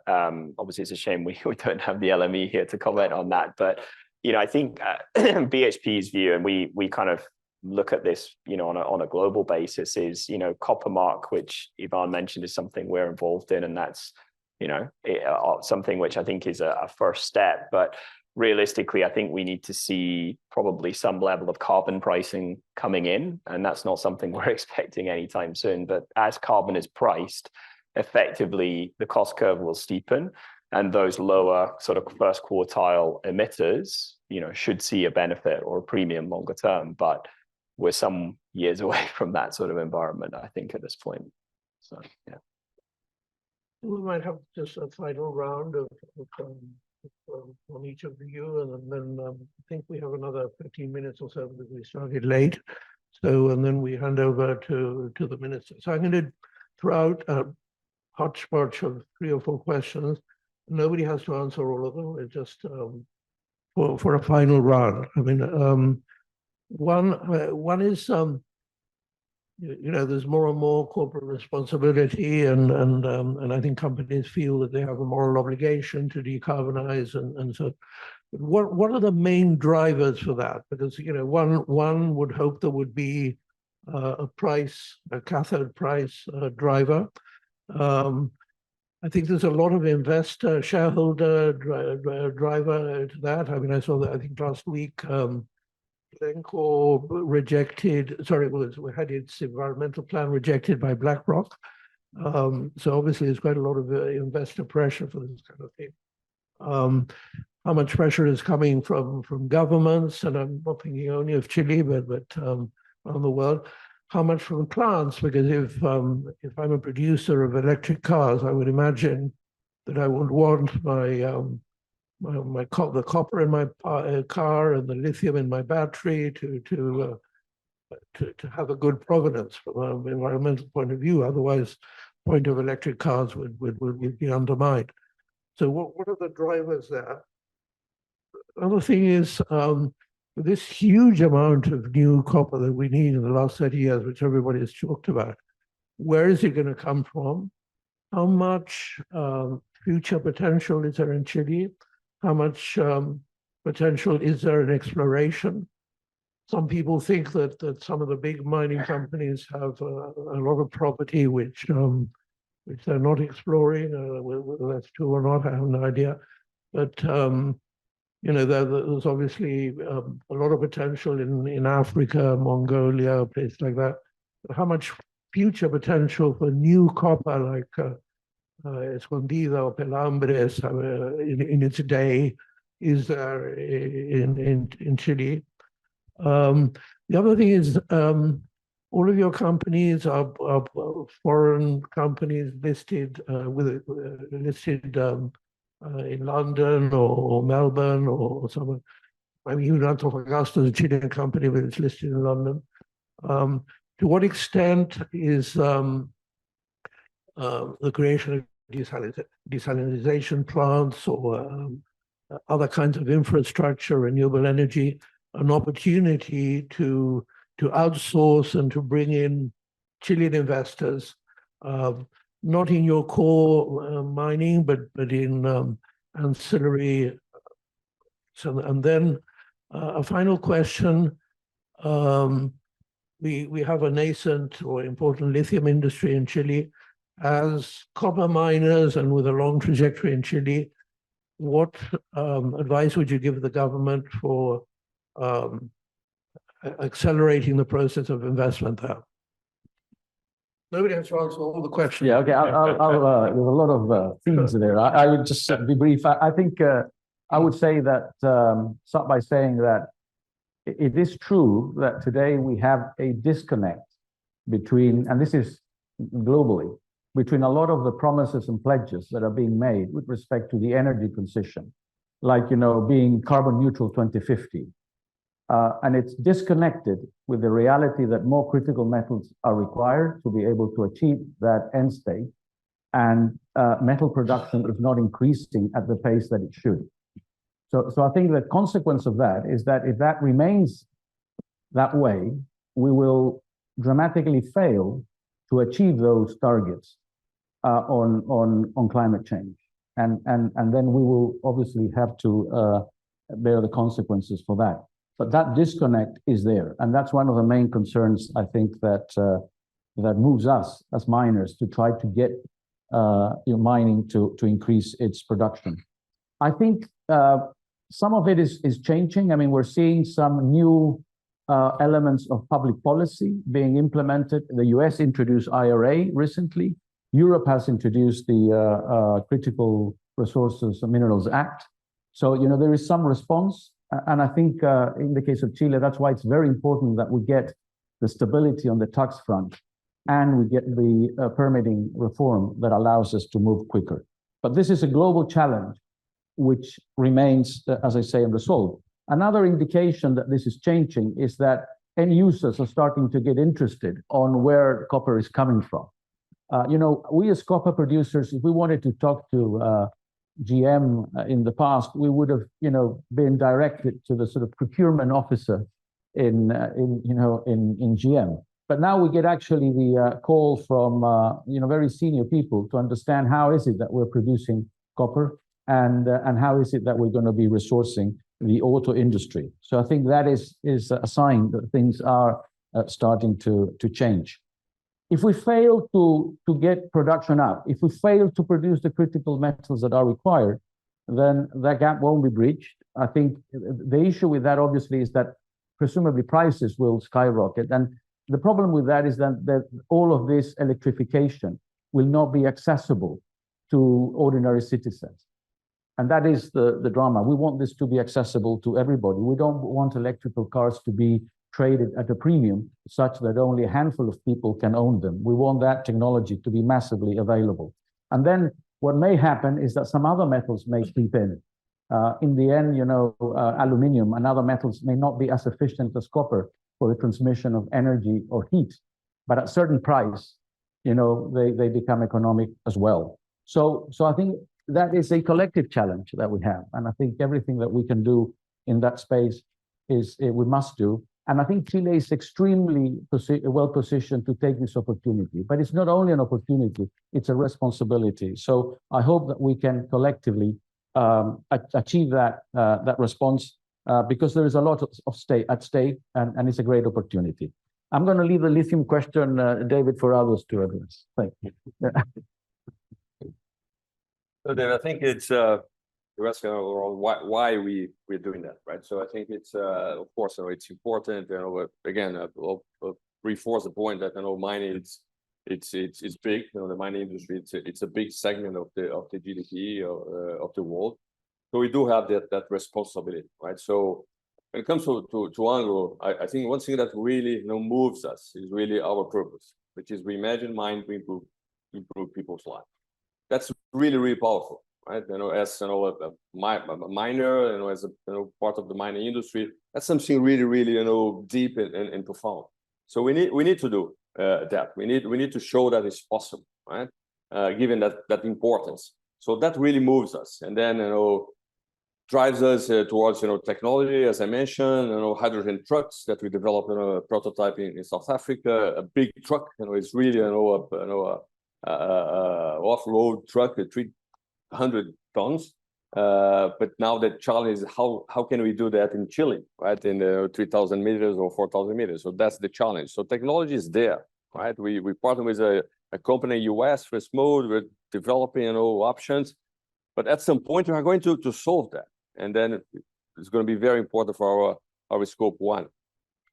obviously it's a shame we don't have the LME here to comment on that, but I think BHP's view, and we kind of look at this on a global basis, is copper mark, which Ivan mentioned, is something we're involved in, and that's something which I think is a first step. But realistically, I think we need to see probably some level of carbon pricing coming in, and that's not something we're expecting anytime soon. But as carbon is priced, effectively the cost curve will steepen, and those lower sort of first quartile emitters should see a benefit or a premium longer term. But we're some years away from that sort of environment, I think, at this point. So, yeah. We might have just a final round on each of you, and then I think we have another 15 minutes or so because we started late. So, and then we hand over to the minister. So I'm going to throw out a hodgepodge of 3 or 4 questions. Nobody has to answer all of them. It's just for a final round. I mean, one is there's more and more corporate responsibility, and I think companies feel that they have a moral obligation to decarbonize, and so. What are the main drivers for that? Because one would hope there would be a cathode price driver. I think there's a lot of investor shareholder driver to that. I mean, I saw that I think last week. Glencore we had its environmental plan rejected by BlackRock. So obviously there's quite a lot of investor pressure for this kind of thing. How much pressure is coming from governments, and I'm not thinking only of Chile, but around the world. How much from plants? Because if I'm a producer of electric cars, I would imagine that I would want the copper in my car and the lithium in my battery to have a good provenance from an environmental point of view. Otherwise, the point of electric cars would be undermined. So what are the drivers there? Another thing is this huge amount of new copper that we need in the last 30 years, which everybody has talked about. Where is it going to come from? How much future potential is there in Chile? How much potential is there in exploration? Some people think that some of the big mining companies have a lot of property which they're not exploring. Whether that's true or not, I have no idea. But there's obviously a lot of potential in Africa, Mongolia, places like that. How much future potential for new copper, like Escondida or Pelambres in its day, is there in Chile? The other thing is all of your companies are foreign companies listed in London or Melbourne or somewhere. I mean, even Antofagasta is a Chilean company, but it's listed in London. To what extent is the creation of desalinization plants or other kinds of infrastructure, renewable energy, an opportunity to outsource and to bring in Chilean investors, not in your core mining, but in ancillary. So, and then a final question. We have a nascent or important lithium industry in Chile. As copper miners and with a long trajectory in Chile, what advice would you give the government for accelerating the process of investment there. Nobody has to answer all the questions. Yeah, okay. There's a lot of themes there. I would just be brief. I think I would say that start by saying that it is true that today we have a disconnect between, and this is globally, between a lot of the promises and pledges that are being made with respect to the energy transition, like, being carbon neutral 2050. And it's disconnected with the reality that more critical metals are required to be able to achieve that end state. And metal production is not increasing at the pace that it should. So I think the consequence of that is that if that remains that way, we will dramatically fail to achieve those targets on climate change. And then we will obviously have to bear the consequences for that. But that disconnect is there. And that's one of the main concerns, I think, that moves us as miners to try to get mining to increase its production. I think some of it is changing. I mean, we're seeing some new elements of public policy being implemented. The US introduced IRA recently. Europe has introduced the Critical Resources and Minerals Act. So, there is some response. And I think in the case of Chile, that's why it's very important that we get the stability on the tax front and we get the permitting reform that allows us to move quicker. But this is a global challenge which remains, as I say, unresolved. Another indication that this is changing is that end users are starting to get interested on where copper is coming from. We as copper producers, if we wanted to talk to GM in the past, we would have, been directed to the sort of procurement officer in GM. But now we get actually the call from, very senior people to understand how is it that we're producing copper and how is it that we're going to be resourcing the auto industry. So I think that is a sign that things are starting to change. If we fail to get production up, if we fail to produce the critical metals that are required, then that gap won't be bridged. I think the issue with that, obviously, is that presumably prices will skyrocket. And the problem with that is that all of this electrification will not be accessible to ordinary citizens. And that is the drama. We want this to be accessible to everybody. We don't want electrical cars to be traded at a premium such that only a handful of people can own them. We want that technology to be massively available. And then what may happen is that some other metals may creep in. In the end, aluminum and other metals may not be as efficient as copper for the transmission of energy or heat, but at a certain price, they become economic as well. So I think that is a collective challenge that we have. And I think everything that we can do in that space we must do. And I think Chile is extremely well positioned to take this opportunity. But it's not only an opportunity, it's a responsibility. So I hope that we can collectively achieve that response because there is a lot at stake and it's a great opportunity. I'm going to leave the lithium question, David, for others to address. Thank you. So David, I think it's you're asking why we're doing that, right? So I think it's of course it's important. Again, I'll reinforce the point that mining it's big. The mining industry it's a big segment of the GDP of the world. So we do have that responsibility, right? So when it comes to Anglo, I think one thing that really moves us is really our purpose, which is we imagine mine to improve people's lives. That's really powerful. Right, as a miner, as a part of the mining industry, that's something really deep and profound. So we need to do that. We need to show that it's possible, right? Given that importance. So that really moves us, and then drives us towards technology, as I mentioned. Hydrogen trucks that we developed a prototype in South Africa. A big truck, it's really off-road truck, 300 tons, but now the challenge is how can we do that in Chile, right? In 3,000 meters or 4,000 meters. So that's the challenge. So technology is there, right? We partner with a company in US, First Mode. We're developing options, but at some point we are going to solve that, and then it's going to be very important for our scope 1.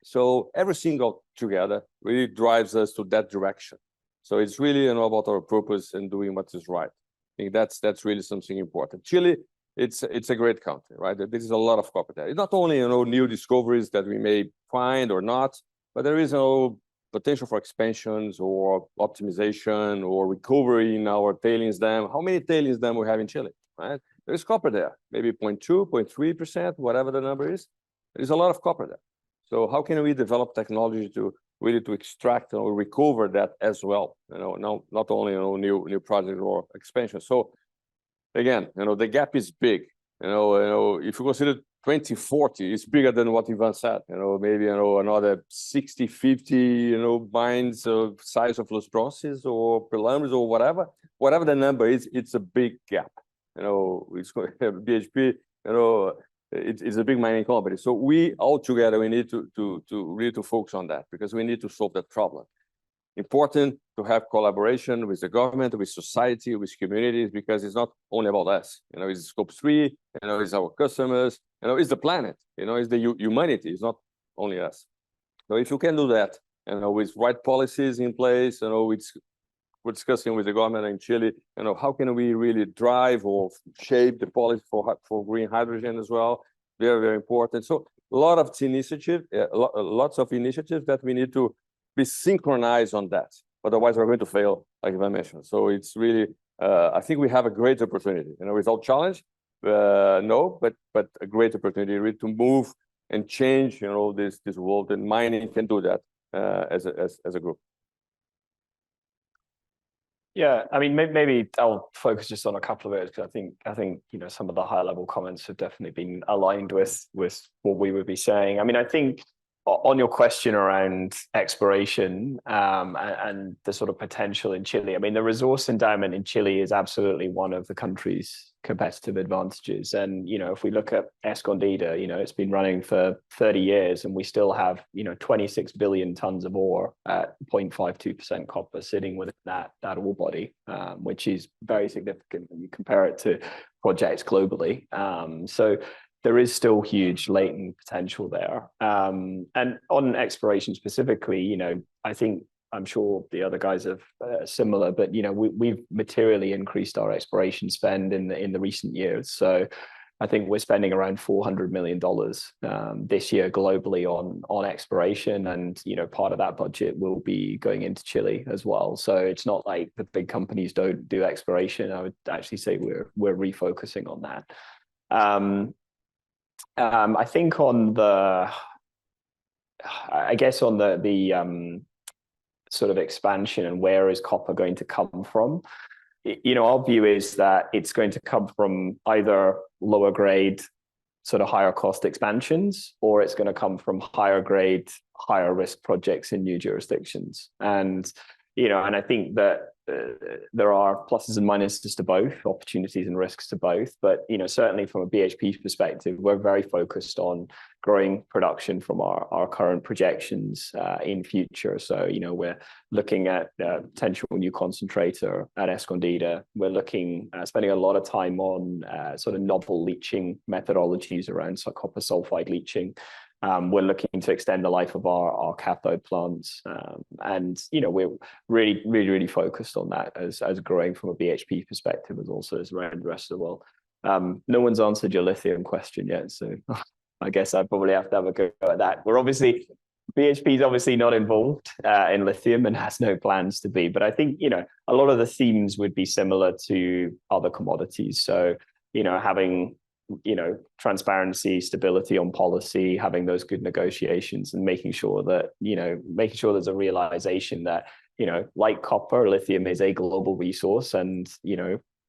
So everything all together really drives us to that direction. So it's really, about our purpose and doing what is right. I think that's really something important. Chile, it's a great country, right? There is a lot of copper there. It's not only, new discoveries that we may find or not, but there is potential for expansions or optimization or recovery in our tailings dam. How many tailings dam we have in Chile, right? There is copper there, maybe 0.2, 0.3%, whatever the number is. There is a lot of copper there. So how can we develop technology to really extract or recover that as well? Not only new projects or expansion. So again, the gap is big. If you consider 2040, it's bigger than what Ivan said. Maybe another 60, 50, mines of size of Los Bronces or Pelambres or whatever the number is. It's a big gap. It's BHP. It's a big mining company. So we all together, we need to really focus on that because we need to solve that problem. Important to have collaboration with the government, with society, with communities, because it's not only about us. It's scope 3, it's our customers, it's the planet, it's the humanity, it's not only us. So if you can do that, with right policies in place, we're discussing with the government in Chile, how can we really drive or shape the policy for green hydrogen as well? Very, very important. So a lot of lots of initiatives that we need to be synchronized on that. Otherwise, we're going to fail, like I mentioned. So it's really, I think we have a great opportunity. Without challenge, no, but a great opportunity really to move and change, this world, and mining can do that as a group. Yeah, I mean, maybe I'll focus just on a couple of it because I think some of the high level comments have definitely been aligned with what we would be saying. I mean, I think on your question around exploration and the sort of potential in Chile, I mean, the resource endowment in Chile is absolutely one of the country's competitive advantages. And, if we look at Escondida, it's been running for 30 years and we still have, 26 billion tons of ore at 0.52% copper sitting within that ore body, which is very significant when you compare it to projects globally. So there is still huge latent potential there. And on exploration specifically, I'm sure the other guys have similar, but we've materially increased our exploration spend in the recent years. So I think we're spending around $400 million this year globally on exploration, and part of that budget will be going into Chile as well. So it's not like the big companies don't do exploration. I would actually say we're refocusing on that. I think on the sort of expansion and where is copper going to come from, our view is that it's going to come from either lower grade, sort of higher cost expansions, or it's going to come from higher grade, higher risk projects in new jurisdictions. And I think that there are pluses and minuses to both, opportunities and risks to both. But certainly from a BHP perspective, we're very focused on growing production from our current projections in future. So we're looking at potential new concentrator at Escondida. We're spending a lot of time on sort of novel leaching methodologies around copper sulfide leaching. We're looking to extend the life of our cathode plants, and we're really focused on that as growing from a BHP perspective, as also as around the rest of the world. No one's answered your lithium question yet, so I guess I probably have to have a go at that. BHP is obviously not involved in lithium and has no plans to be, but I think a lot of the themes would be similar to other commodities. So having transparency, stability on policy, having those good negotiations, and making sure there's a realization that, like copper, lithium is a global resource, and,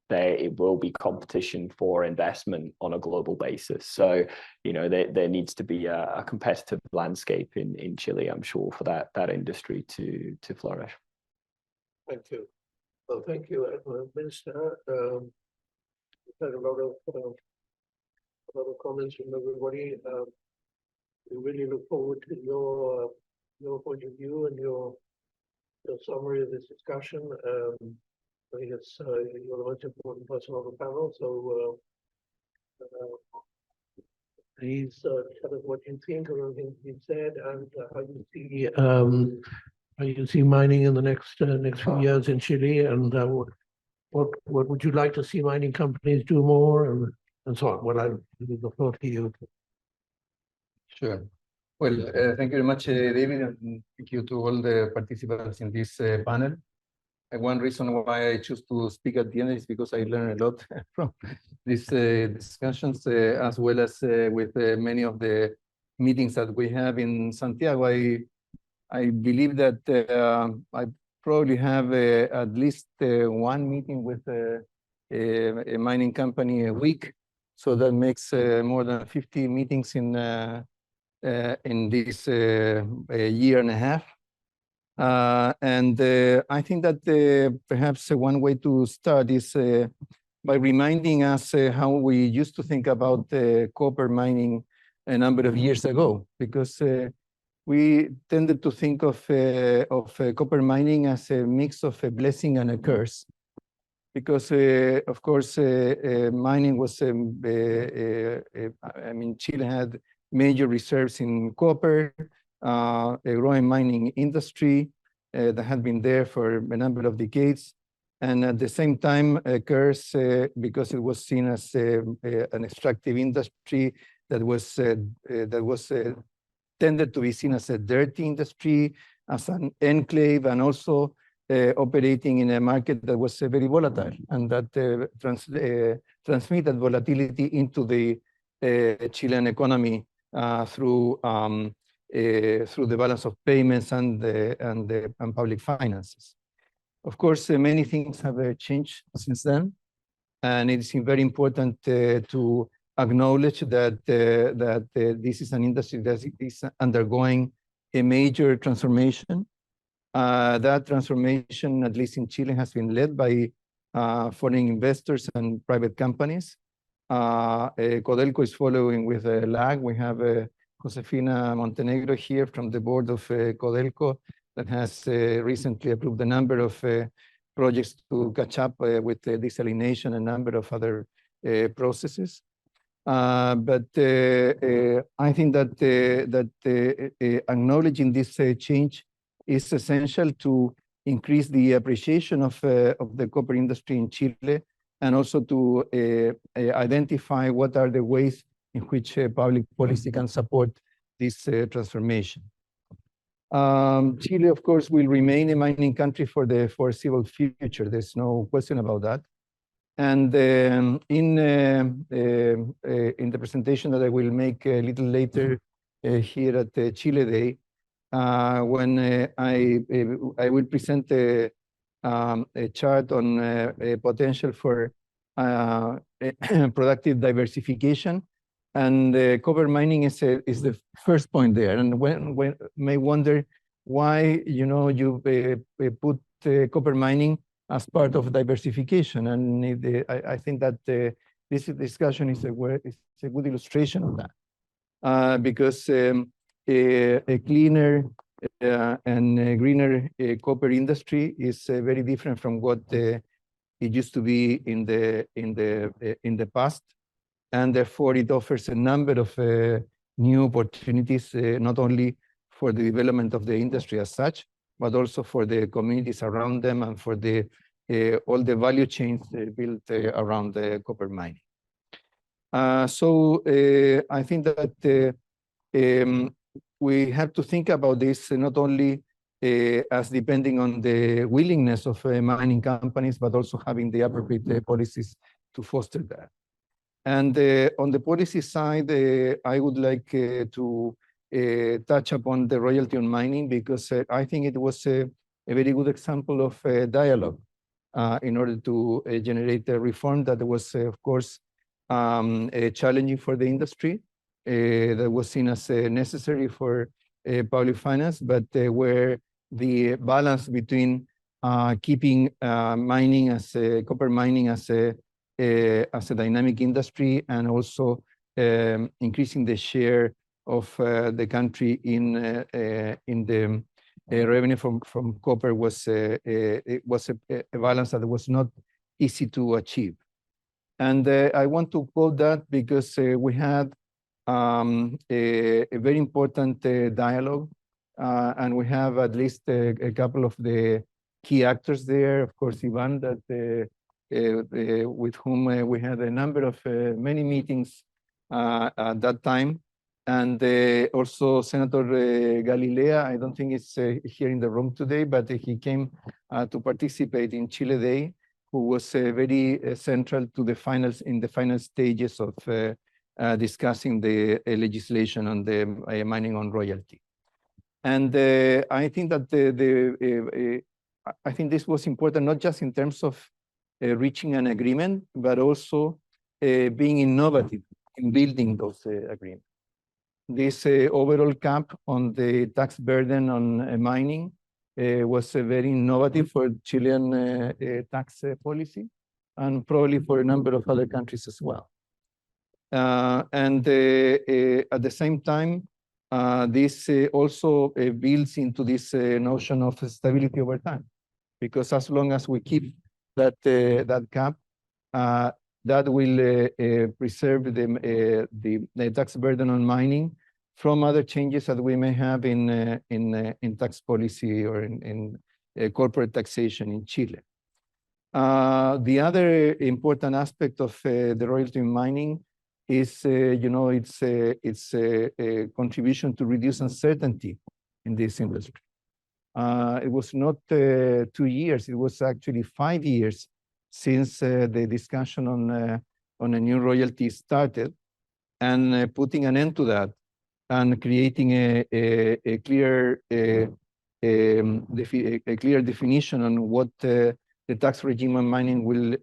there will be competition for investment on a global basis. So, there needs to be a competitive landscape in Chile, I'm sure, for that industry to flourish. Thank you. Well, thank you, Minister. We've had a lot of comments from everybody. We really look forward to your point of view and your summary of this discussion. I think it's you're the most important person on the panel, so Please tell us what you think of everything you said and how you see mining in the next few years in Chile, and what would you like to see mining companies do more, and so on. Well, I leave the floor to you. Sure. Well, thank you very much, David, and thank you to all the participants in this panel. And one reason why I choose to speak at the end is because I learned a lot from these discussions, as well as with many of the meetings that we have in Santiago. I believe that I probably have at least one meeting with a mining company a week. So that makes more than 50 meetings in this a year and a half. I think that perhaps one way to start is by reminding us how we used to think about copper mining a number of years ago, because we tended to think of copper mining as a mix of a blessing and a curse. Because, of course, mining was, I mean, Chile had major reserves in copper, a growing mining industry that had been there for a number of decades. And at the same time, a curse because it was seen as an extractive industry that was tended to be seen as a dirty industry, as an enclave, and also operating in a market that was very volatile, and that transmitted volatility into the Chilean economy through the balance of payments and public finances. Of course, many things have changed since then, and it's very important to acknowledge that this is an industry that is undergoing a major transformation. That transformation, at least in Chile, has been led by foreign investors and private companies. Codelco is following with a lag. We have Josefina Montenegro here from the board of Codelco that has recently approved a number of projects to catch up with the desalination and a number of other processes. But I think that acknowledging this change is essential to increase the appreciation of the copper industry in Chile, and also to identify what are the ways in which public policy can support this transformation. Chile, of course, will remain a mining country for the foreseeable future. There's no question about that. And in the presentation that I will make a little later here at the Chile Day, when I will present a chart on a potential for productive diversification, and copper mining is the first point there. And when may wonder why you put copper mining as part of diversification, and I think that this discussion is a good illustration of that, because a cleaner and a greener copper industry is very different from what it used to be in the past, and therefore it offers a number of new opportunities, not only for the development of the industry as such, but also for the communities around them and for all the value chains built around the copper mining. So I think that we have to think about this not only as depending on the willingness of mining companies, but also having the appropriate policies to foster that. And on the policy side, I would like to touch upon the royalty on mining, because I think it was a very good example of dialogue in order to generate a reform that was, of course, challenging for the industry, that was seen as necessary for public finance, but where the balance between keeping mining as copper mining as a dynamic industry, and also increasing the share of the country in the revenue from copper was a balance that was not easy to achieve. And I want to quote that because we had a very important dialogue, and we have at least a couple of the key actors there. Of course, Ivan, that with whom we had a number of many meetings at that time, and also Senator Galilea. I don't think it's here in the room today, but he came to participate in Chile Day, who was very central to the final stages of discussing the legislation on the mining on royalty. And I think that I think this was important, not just in terms of reaching an agreement, but also being innovative in building those agreements. This overall cap on the tax burden on mining was very innovative for Chilean tax policy, and probably for a number of other countries as well. And at the same time, this also builds into this notion of stability over time, because as long as we keep that cap, that will preserve the tax burden on mining from other changes that we may have in tax policy or in corporate taxation in Chile. The other important aspect of the royalty in mining is, its contribution to reduce uncertainty in this industry. It was not 2 years; it was actually 5 years since the discussion on a new royalty started, and putting an end to that and creating a clear definition on what the tax regime on mining will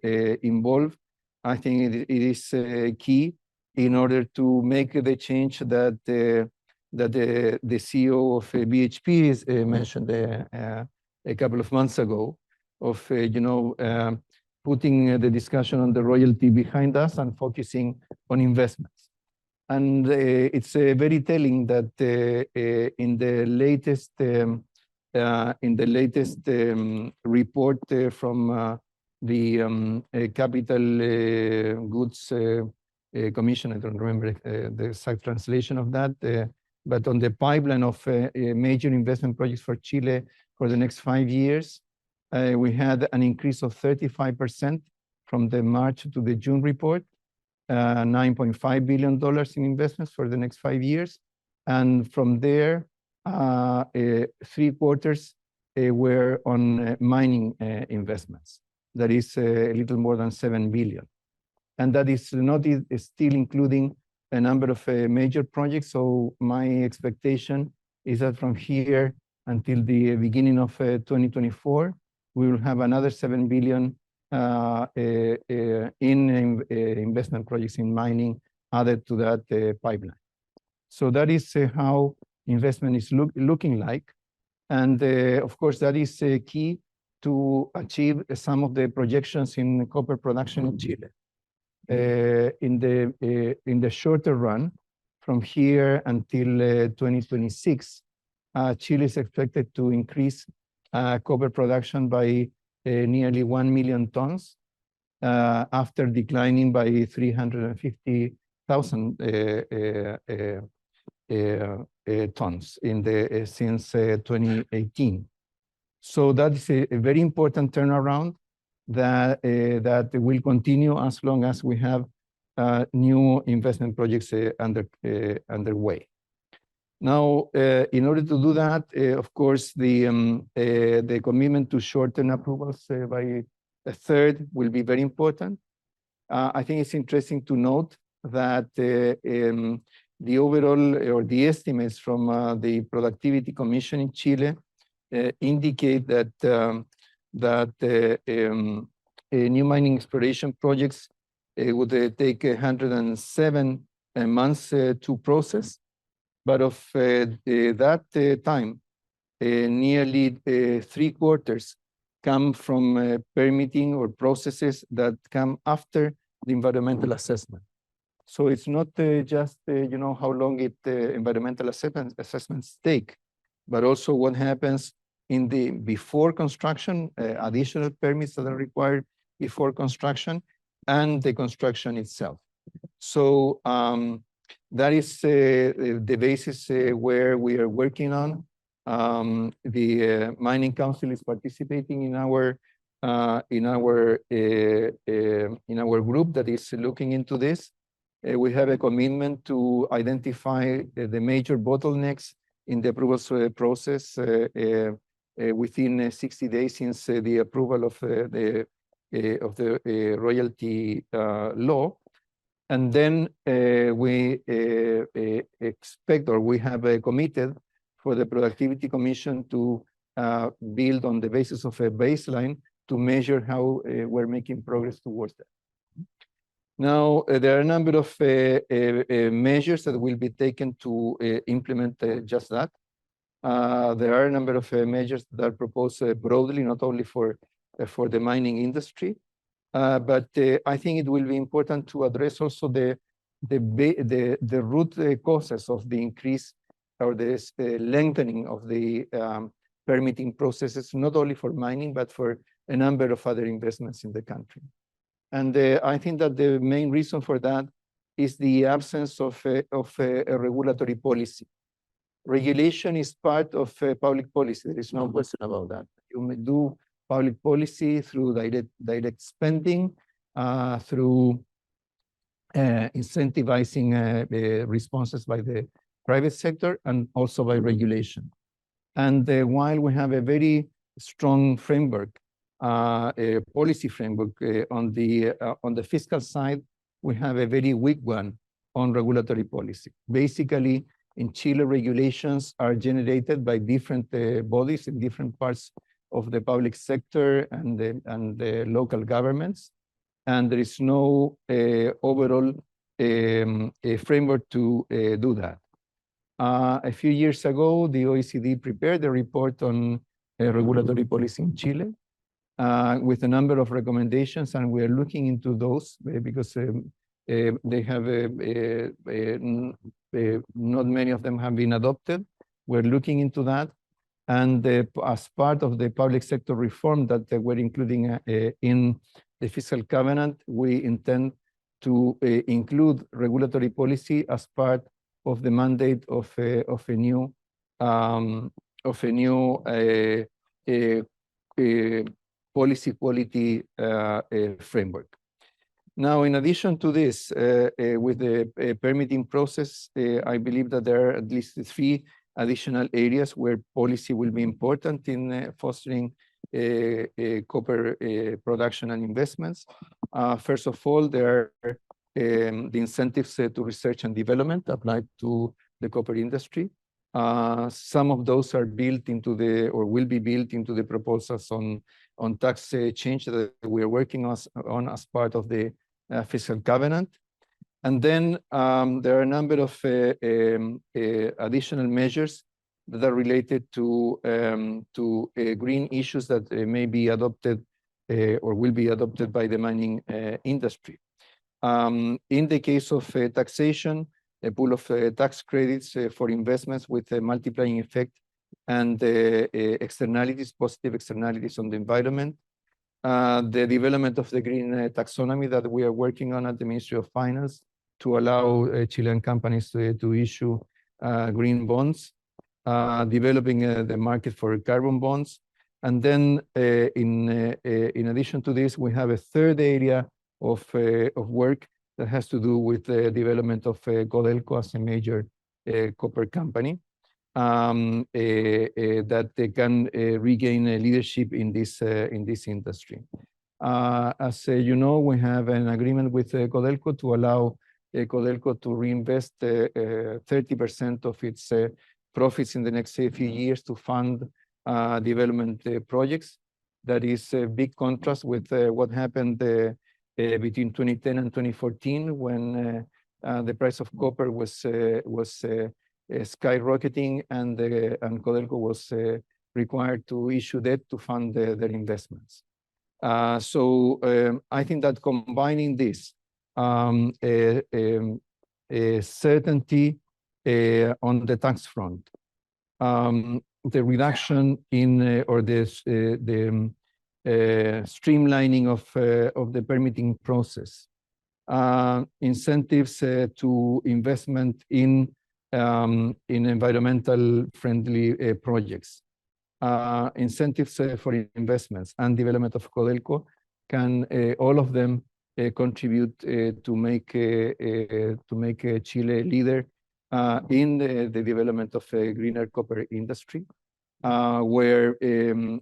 involve. I think it is key in order to make the change that the CEO of BHP mentioned a couple of months ago, of putting the discussion on the royalty behind us and focusing on investments. And it's very telling that in the latest report from the Capital Goods Commission, I don't remember the exact translation of that, but on the pipeline of major investment projects for Chile for the next 5 years, we had an increase of 35% from the March to the June report, $9.5 billion in investments for the next 5 years. And from there, 3/4 were on mining investments. That is a little more than 7 billion. And that is not still including a number of major projects. So my expectation is that from here until the beginning of 2024, we will have another 7 billion in investment projects in mining added to that pipeline. So that is how investment is looking like. And of course, that is key to achieve some of the projections in copper production in Chile. In the shorter run, from here until 2026, Chile is expected to increase copper production by nearly 1 million tons, after declining by 350,000 tons since 2018. So that is a very important turnaround that will continue as long as we have new investment projects underway. Now, in order to do that, of course, the commitment to shorten approvals by a third will be very important. I think it's interesting to note that the overall or the estimates from the Productivity Commission in Chile indicate that new mining exploration projects would take 107 months to process. But of that time, nearly 3/4 come from permitting or processes that come after the environmental assessment. So it's not just how long environmental assessments take, but also what happens in the before construction, additional permits that are required before construction, and the construction itself. So That is the basis where we are working on. The Mining Council is participating in our group that is looking into this. We have a commitment to identify the major bottlenecks in the approvals process within 60 days since the approval of the royalty law. And then we expect, or we have committed for the Productivity Commission to build on the basis of a baseline to measure how we're making progress towards that. Now, there are a number of measures that will be taken to implement just that. There are a number of measures that are proposed broadly, not only for the mining industry, but I think it will be important to address also the root causes of the increase or the lengthening of the permitting processes, not only for mining, but for a number of other investments in the country. And I think that the main reason for that is the absence of a regulatory policy. Regulation is part of public policy. There is no question about that. You may do public policy through direct spending, through incentivizing responses by the private sector, and also by regulation. And while we have a very strong framework, a policy framework on the fiscal side, we have a very weak one on regulatory policy. Basically, in Chile, regulations are generated by different bodies in different parts of the public sector and the local governments, and there is no overall framework to do that. A few years ago, the OECD prepared a report on regulatory policy in Chile with a number of recommendations, and we are looking into those because they have not many of them have been adopted. We're looking into that. And as part of the public sector reform that we're including in the fiscal covenant, we intend to include regulatory policy as part of the mandate of a new policy quality framework. Now, in addition to this, with the permitting process, I believe that there are at least 3 additional areas where policy will be important in fostering copper production and investments. First of all, there are the incentives to research and development applied to the copper industry. Some of those are built into or will be built into the proposals on tax change that we are working on as part of the fiscal covenant. And then there are a number of additional measures that are related to green issues that may be adopted or will be adopted by the mining industry. In the case of taxation, a pool of tax credits for investments with a multiplying effect and externalities, positive externalities on the environment. The development of the green taxonomy that we are working on at the Ministry of Finance to allow Chilean companies to issue green bonds, developing the market for carbon bonds. And then in addition to this, we have a third area of work that has to do with the development of Codelco as a major copper company that they can regain leadership in this industry. As you know, we have an agreement with Codelco to allow Codelco to reinvest 30% of its profits in the next few years to fund development projects. That is a big contrast with what happened between 2010 and 2014 when the price of copper was skyrocketing and Codelco was required to issue debt to fund their investments. So I think that combining this certainty on the tax front, the reduction in or the streamlining of the permitting process, incentives to investment in environmental friendly projects. Incentives for investments and development of Codelco can all of them contribute to make Chile a leader in the development of a greener copper industry, where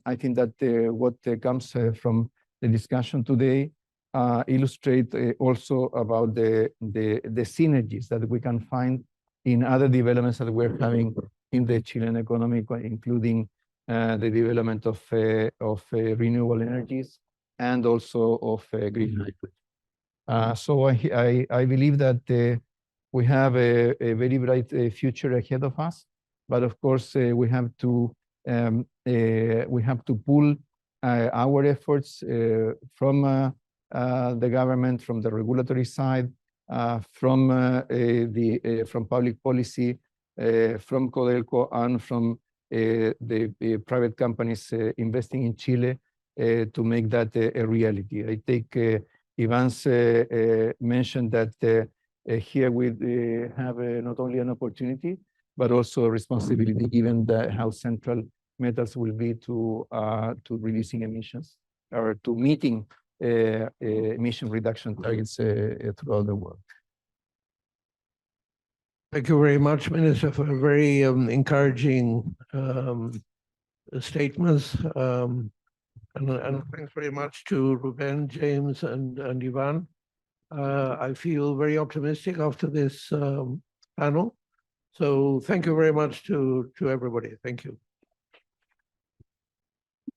I think that what comes from the discussion today illustrate also about the synergies that we can find in other developments that we're having in the Chilean economy, including the development of renewable energies and also of green hydrogen. So I believe that we have a very bright future ahead of us, but of course we have to pull our efforts from the government, from the regulatory side, from public policy, from Codelco, and from the private companies investing in Chile to make that a reality. I take Ivan's mentioned that here we have not only an opportunity, but also a responsibility, given how central metals will be to reducing emissions or to meeting emission reduction targets throughout the world. Thank you very much, Minister, for very encouraging statements. And thanks very much to Ruben, James, and Ivan. I feel very optimistic after this panel. So thank you very much to everybody. Thank you.